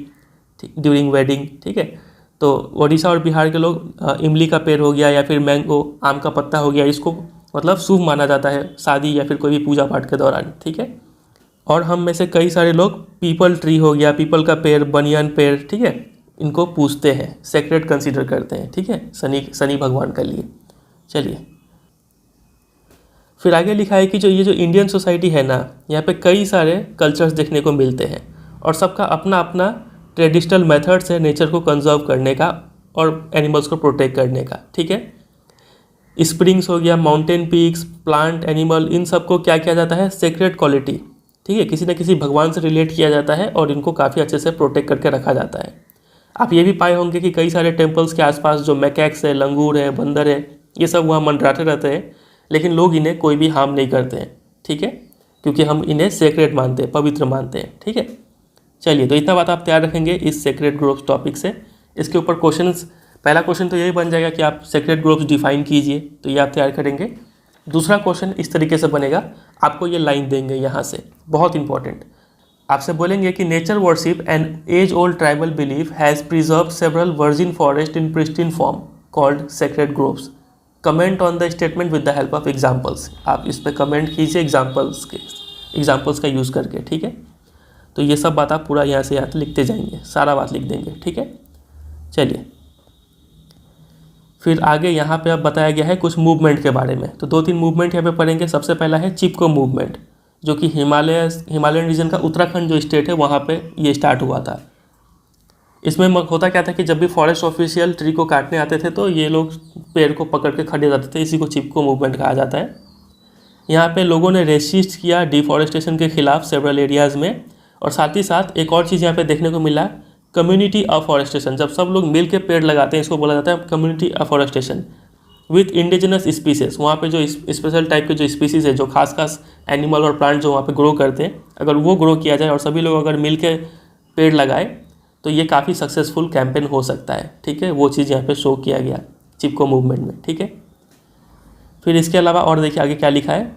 during wedding. ठीक है, तो ओडिशा और बिहार के लोग इमली का पेड़ हो गया या फिर मैंगो आम का पत्ता हो गया, इसको मतलब शुभ माना जाता है शादी या फिर कोई भी पूजा पाठ के दौरान। ठीक है, और हम में से कई सारे लोग पीपल ट्री हो गया, पीपल का पेड़, बनियान पेड़, ठीक है, इनको पूजते हैं, सेक्रेड कंसीडर करते हैं। ठीक है, शनि भगवान के लिए। चलिए फिर आगे लिखा है कि जो ये जो इंडियन सोसाइटी है ना, यहाँ पे कई सारे कल्चर्स देखने को मिलते हैं और सबका अपना अपना ट्रेडिशनल मेथड्स है नेचर को कंजर्व करने का और एनिमल्स को प्रोटेक्ट करने का। ठीक है, स्प्रिंग्स हो गया, माउंटेन पीक्स, प्लांट, एनिमल, इन सबको क्या किया जाता है, सेक्रेड क्वालिटी। ठीक है, किसी न किसी भगवान से रिलेट किया जाता है और इनको काफ़ी अच्छे से प्रोटेक्ट करके रखा जाता है। आप ये भी पाए होंगे कि कई सारे टेम्पल्स के आसपास जो मैकैक्स है, लंगूर है, बंदर है, ये सब वहाँ मंडराते रहते हैं, लेकिन लोग इन्हें कोई भी हार्म नहीं करते हैं। ठीक है, क्योंकि हम इन्हें सेक्रेड मानते हैं, पवित्र मानते हैं। ठीक है, चलिए तो इतना बात आप तैयार रखेंगे इस सेक्रेड ग्रोव्स टॉपिक से। इसके ऊपर क्वेश्चंस, पहला क्वेश्चन तो यही बन जाएगा कि आप सेक्रेड ग्रोव्स डिफाइन कीजिए, तो ये आप तैयार करेंगे। दूसरा क्वेश्चन इस तरीके से बनेगा, आपको ये लाइन देंगे यहाँ से, बहुत इंपॉर्टेंट, आपसे बोलेंगे कि nature worship and age old tribal belief has preserve several virgin forest in pristine form called sacred groves. Comment on the statement with the help of examples. आप इस पर कमेंट कीजिए एग्जाम्पल्स का यूज़ करके। ठीक है, तो ये सब बात आप पूरा यहाँ से यहाँ लिखते जाएंगे, सारा बात लिख देंगे। ठीक है, चलिए फिर आगे यहाँ पे अब बताया गया है कुछ मूवमेंट के बारे में, तो 2-3 मूवमेंट यहाँ पे पढ़ेंगे। सबसे पहला है चिपको मूवमेंट, जो कि हिमालयन रीजन का उत्तराखंड जो स्टेट है वहाँ पे ये स्टार्ट हुआ था। इसमें होता क्या था कि जब भी फॉरेस्ट ऑफिशियल ट्री को काटने आते थे तो ये लोग पेड़ को पकड़ के खड़े जाते थे, इसी को चिपको मूवमेंट कहा जाता है। यहाँ पे लोगों ने रेसिस्ट किया डिफॉरेस्टेशन के खिलाफ सेवरल एरियाज़ में, और साथ ही साथ एक और चीज़ यहाँ पे देखने को मिला, कम्युनिटी अफॉरेस्टेशन। जब सब लोग मिल के पेड़ लगाते हैं इसको बोला जाता है community afforestation with indigenous species. वहाँ पे जो स्पेशल टाइप के जो स्पीसीज़ है, जो खास एनिमल और प्लांट जो वहाँ पे ग्रो करते हैं, अगर वो ग्रो किया जाए और सभी लोग अगर मिल के पेड़ लगाए तो ये काफ़ी सक्सेसफुल कैंपेन हो सकता है। ठीक है, वो चीज़ यहाँ पे शो किया गया चिपको मूवमेंट में। ठीक है, फिर इसके अलावा और देखिए आगे क्या लिखा है,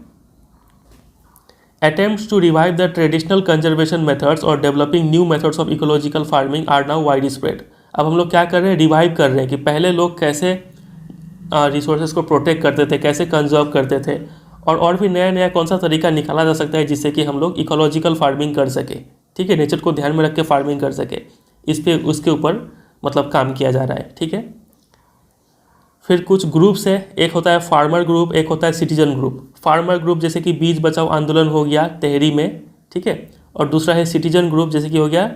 attempts to revive the traditional conservation methods और developing new methods of ecological farming are now wide spread. अब हम लोग क्या कर रहे हैं, रिवाइव कर रहे हैं कि पहले लोग कैसे रिसोर्सेज को प्रोटेक्ट करते थे, कैसे कंजर्व करते थे, और भी नया कौन सा तरीका निकाला जा सकता है जिससे कि हम लोग इकोलॉजिकल फार्मिंग कर सके। ठीक है, नेचर को ध्यान में रख के फार्मिंग कर सके, इस पे उसके ऊपर मतलब काम किया जा रहा है। ठीक है, फिर कुछ ग्रुप्स है, एक होता है फार्मर ग्रुप, एक होता है सिटीजन ग्रुप। फार्मर ग्रुप जैसे कि बीज बचाओ आंदोलन हो गया तेहरी में, ठीक है, और दूसरा है सिटीजन ग्रुप जैसे कि हो गया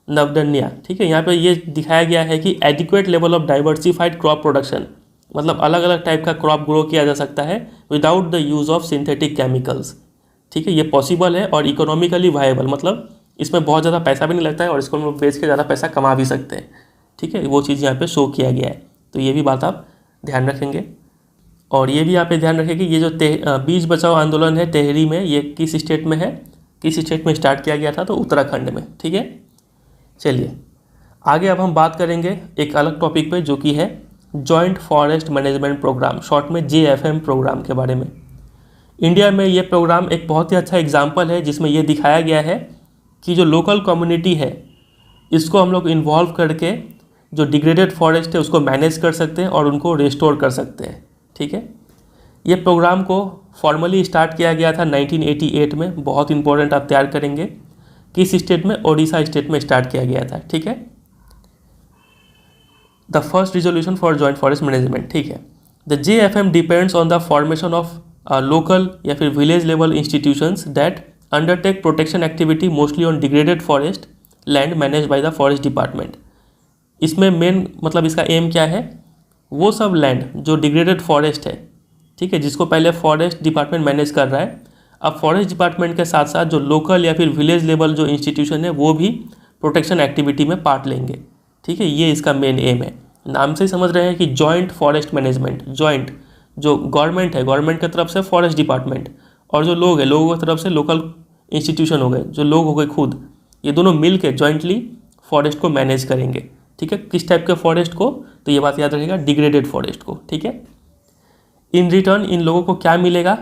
नवडन्या। ठीक है, यहाँ पे ये दिखाया गया है कि adequate level of diversified crop production, मतलब अलग अलग टाइप का क्रॉप ग्रो किया जा सकता है without the use of synthetic chemicals. ठीक है, ये पॉसिबल है और इकोनॉमिकली वायबल, मतलब इसमें बहुत ज़्यादा पैसा भी नहीं लगता है और इसको हम लोग बेच के ज़्यादा पैसा कमा भी सकते हैं। ठीक है, वो चीज़ यहाँ पे शो किया गया है, तो ये भी बात आप ध्यान रखेंगे। और ये भी यहाँ पे ध्यान रखें कि ये जो बीज बचाओ आंदोलन है तेहरी में, ये किस स्टेट में है, किस स्टेट में स्टार्ट किया गया था, तो उत्तराखंड में। ठीक है, चलिए आगे अब हम बात करेंगे एक अलग टॉपिक पे जो कि है joint forest management program, short में JFM प्रोग्राम के बारे में। इंडिया में ये प्रोग्राम एक बहुत ही अच्छा एग्जाम्पल है जिसमें ये दिखाया गया है कि जो लोकल कम्युनिटी है इसको हम लोग इन्वॉल्व करके जो डिग्रेडेड फॉरेस्ट है उसको मैनेज कर सकते हैं और उनको रिस्टोर कर सकते हैं। ठीक है, ये प्रोग्राम को फॉर्मली स्टार्ट किया गया था 1988 में, बहुत इंपॉर्टेंट आप तैयार करेंगे, किस स्टेट में, ओडिशा स्टेट में स्टार्ट किया गया था। ठीक है, the first resolution for joint forest management. ठीक है, the JFM depends on the formation of local या फिर village level institutions that undertake protection activity mostly on degraded forest land manage by the forest department. इसमें main मतलब इसका M क्या है, वो सब लैंड जो डिग्रेडेड फॉरेस्ट है, ठीक है, जिसको पहले फॉरेस्ट डिपार्टमेंट मैनेज कर रहा है, अब फॉरेस्ट डिपार्टमेंट के साथ साथ जो लोकल या फिर विलेज लेवल जो इंस्टीट्यूशन है वो भी प्रोटेक्शन एक्टिविटी में पार्ट लेंगे, ठीक है। ये इसका मेन एम है। नाम से ही समझ रहे हैं कि जॉइंट फॉरेस्ट मैनेजमेंट, जॉइंट जो गवर्नमेंट है, गवर्नमेंट की तरफ से फॉरेस्ट डिपार्टमेंट, और जो लोग हैं लोगों की तरफ से लोकल इंस्टीट्यूशन हो गए, जो लोग हो गए खुद, ये दोनों मिल के जॉइंटली फॉरेस्ट को मैनेज करेंगे, ठीक है। किस टाइप के फॉरेस्ट को, तो ये बात याद रखिएगा, डिग्रेडेड फॉरेस्ट को, ठीक है। इन रिटर्न इन लोगों को क्या मिलेगा,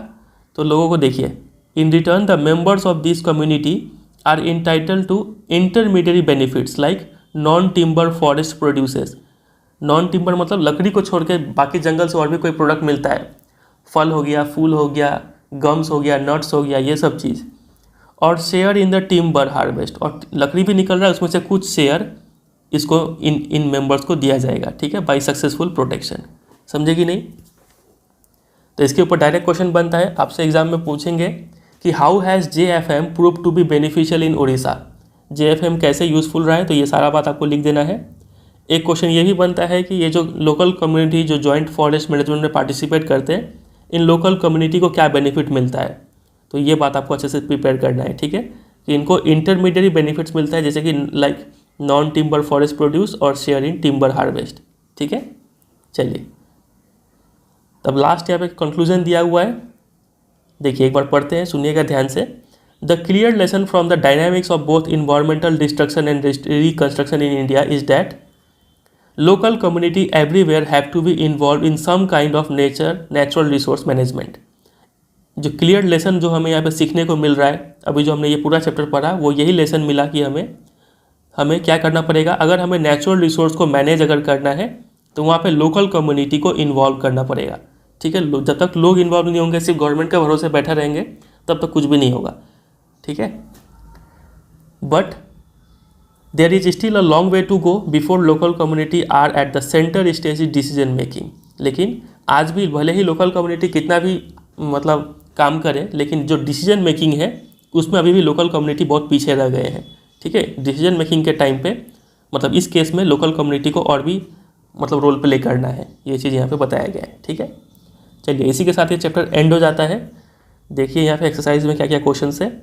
तो लोगों को देखिए, in return the members of this community are entitle to intermediary benefits like non timber forest produces. Non timber मतलब लकड़ी को छोड़ के बाकी जंगल से और भी कोई प्रोडक्ट मिलता है, फल हो गया, फूल हो गया, गम्स हो गया, नट्स हो गया, ये सब चीज़। और share in the timber harvest, और लकड़ी भी निकल रहा है, उसमें से कुछ शेयर इसको इन मेंबर्स को दिया जाएगा, ठीक है, बाय सक्सेसफुल प्रोटेक्शन। समझे कि नहीं? तो इसके ऊपर डायरेक्ट क्वेश्चन बनता है, आपसे एग्जाम में पूछेंगे कि how has JFM prove to be beneficial in Orissa. JFM कैसे यूज़फुल रहा है, तो ये सारा बात आपको लिख देना है। एक क्वेश्चन ये भी बनता है कि ये जो लोकल कम्युनिटी जो जॉइंट फॉरेस्ट मैनेजमेंट में पार्टिसिपेट करते हैं, इन लोकल कम्युनिटी को क्या बेनिफिट मिलता है, तो ये बात आपको अच्छे से प्रिपेयर करना है, ठीक है, कि इनको इंटरमीडिएरी बेनिफिट्स मिलता है, जैसे कि like non timber forest produce और शेयर इन टिम्बर हार्वेस्ट, ठीक है। चलिए तब लास्ट यहाँ पे कंक्लूजन दिया हुआ है, देखिए एक बार पढ़ते हैं, सुनिएगा ध्यान से। The clear lesson from the dynamics of both environmental destruction and reconstruction in India is that local community everywhere have to be involve in some kind of natural resource management. जो क्लियर लेसन जो हमें यहाँ पे सीखने को मिल रहा है, अभी जो हमने ये पूरा चैप्टर पढ़ा, वो यही लेसन मिला कि हमें क्या करना पड़ेगा, अगर हमें नेचुरल रिसोर्स को मैनेज अगर करना है तो वहाँ पे लोकल कम्युनिटी को इन्वॉल्व करना पड़ेगा, ठीक है। जब तक लोग इन्वॉल्व नहीं होंगे, सिर्फ गवर्नमेंट के भरोसे बैठा रहेंगे, तब तक कुछ भी नहीं होगा, ठीक है। But there is still a long way to go before local community are at the centre stage decision making. लेकिन आज भी भले ही लोकल कम्युनिटी कितना भी मतलब काम करे, लेकिन जो डिसीजन मेकिंग है उसमें अभी भी लोकल कम्युनिटी बहुत पीछे रह गए हैं, ठीक है। डिसीजन मेकिंग के टाइम पे मतलब इस केस में लोकल कम्युनिटी को और भी मतलब रोल प्ले करना है, ये चीज़ यहाँ पे बताया गया है, ठीक है। चलिए इसी के साथ ये चैप्टर एंड हो जाता है। देखिए यहाँ पे एक्सरसाइज में क्या क्या क्वेश्चन है।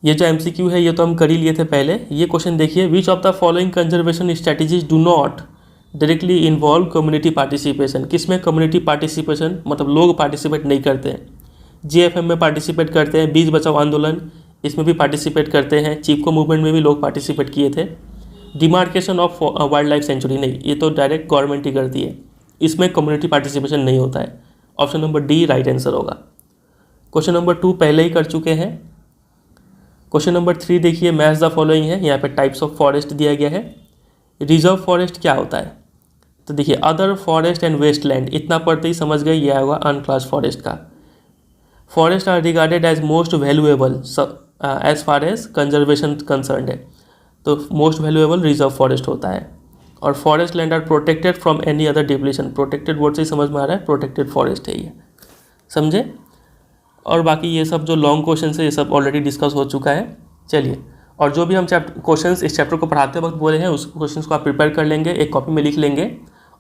ये जो MCQ है ये तो हम कर ही लिए थे पहले। ये क्वेश्चन देखिए, which of the following conservation strategies do not directly involve community participation. किसमें कम्युनिटी पार्टिसिपेशन मतलब लोग पार्टिसिपेट नहीं करते हैं। JFM में पार्टिसिपेट करते हैं, बीज बचाओ आंदोलन इसमें भी पार्टिसिपेट करते हैं, चिपको मूवमेंट में भी लोग पार्टिसिपेट किए थे। Demarcation of wild life century नहीं, ये तो डायरेक्ट गवर्नमेंट ही करती है, इसमें कम्युनिटी पार्टिसिपेशन नहीं होता है। Option number D right answer होगा। क्वेश्चन नंबर 2 पहले ही कर चुके हैं। क्वेश्चन नंबर 3 देखिए, मैच द फॉलोइंग है, यहाँ पे टाइप्स ऑफ फॉरेस्ट दिया गया है। रिजर्व फॉरेस्ट क्या होता है, तो देखिए other forest and waste land, इतना पढ़ते ही समझ गए, यह होगा अनक्लास फॉरेस्ट का। Forest are regarded as most valuable as far as conservation concern है, तो मोस्ट वैल्यूएबल रिजर्व फॉरेस्ट होता है। और forest land are protected from any other depletion, protected word से ही समझ में आ रहा है, प्रोटेक्टेड फॉरेस्ट है ये, समझे। और बाकी ये सब जो लॉन्ग क्वेश्चन है ये सब ऑलरेडी डिस्कस हो चुका है। चलिए, और जो भी हम क्वेश्चंस इस चैप्टर को पढ़ाते वक्त बोले हैं उस क्वेश्चंस को आप प्रिपेयर कर लेंगे, एक कॉपी में लिख लेंगे।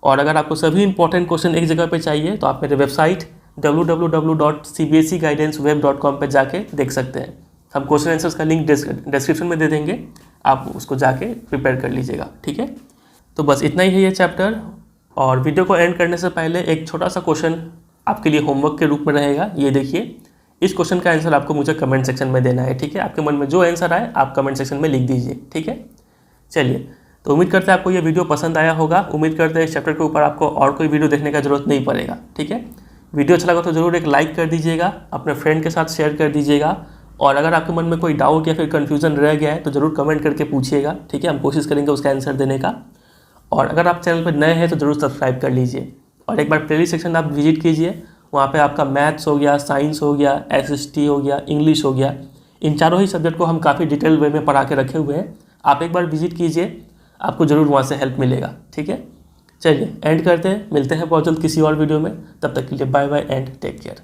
और अगर आपको सभी इंपॉर्टेंट क्वेश्चन एक जगह पे चाहिए तो आप मेरे वेबसाइट www.cbseguidanceweb.com पे जाके देख सकते हैं। हम क्वेश्चन आंसर्स का लिंक डिस्क्रिप्शन में दे देंगे, आप उसको जाके प्रिपेयर कर लीजिएगा, ठीक है। तो बस इतना ही है ये चैप्टर। और वीडियो को एंड करने से पहले एक छोटा सा क्वेश्चन आपके लिए होमवर्क के रूप में रहेगा। ये देखिए, इस क्वेश्चन का आंसर आपको मुझे कमेंट सेक्शन में देना है, ठीक है। आपके मन में जो आंसर आए आप कमेंट सेक्शन में लिख दीजिए, ठीक है। चलिए, तो उम्मीद करते हैं आपको ये वीडियो पसंद आया होगा। उम्मीद करते हैं इस चैप्टर के ऊपर आपको और कोई वीडियो देखने का जरूरत नहीं पड़ेगा, ठीक है। वीडियो अच्छा लगा तो ज़रूर एक लाइक कर दीजिएगा, अपने फ्रेंड के साथ शेयर कर दीजिएगा। और अगर आपके मन में कोई डाउट या फिर कन्फ्यूज़न रह गया है तो ज़रूर कमेंट करके पूछिएगा, ठीक है। हम कोशिश करेंगे उसका आंसर देने का। और अगर आप चैनल पर नए हैं तो ज़रूर सब्सक्राइब कर लीजिए। और एक बार प्लेलिस्ट सेक्शन आप विजिट कीजिए, वहाँ पे आपका मैथ्स हो गया, साइंस हो गया, SST हो गया, इंग्लिश हो गया, इन चारों ही सब्जेक्ट को हम काफ़ी डिटेल वे में पढ़ा के रखे हुए हैं। आप एक बार विजिट कीजिए, आपको ज़रूर वहाँ से हेल्प मिलेगा, ठीक है। चलिए एंड करते हैं, मिलते हैं बहुत जल्द किसी और वीडियो में, तब तक के लिए bye bye and take care.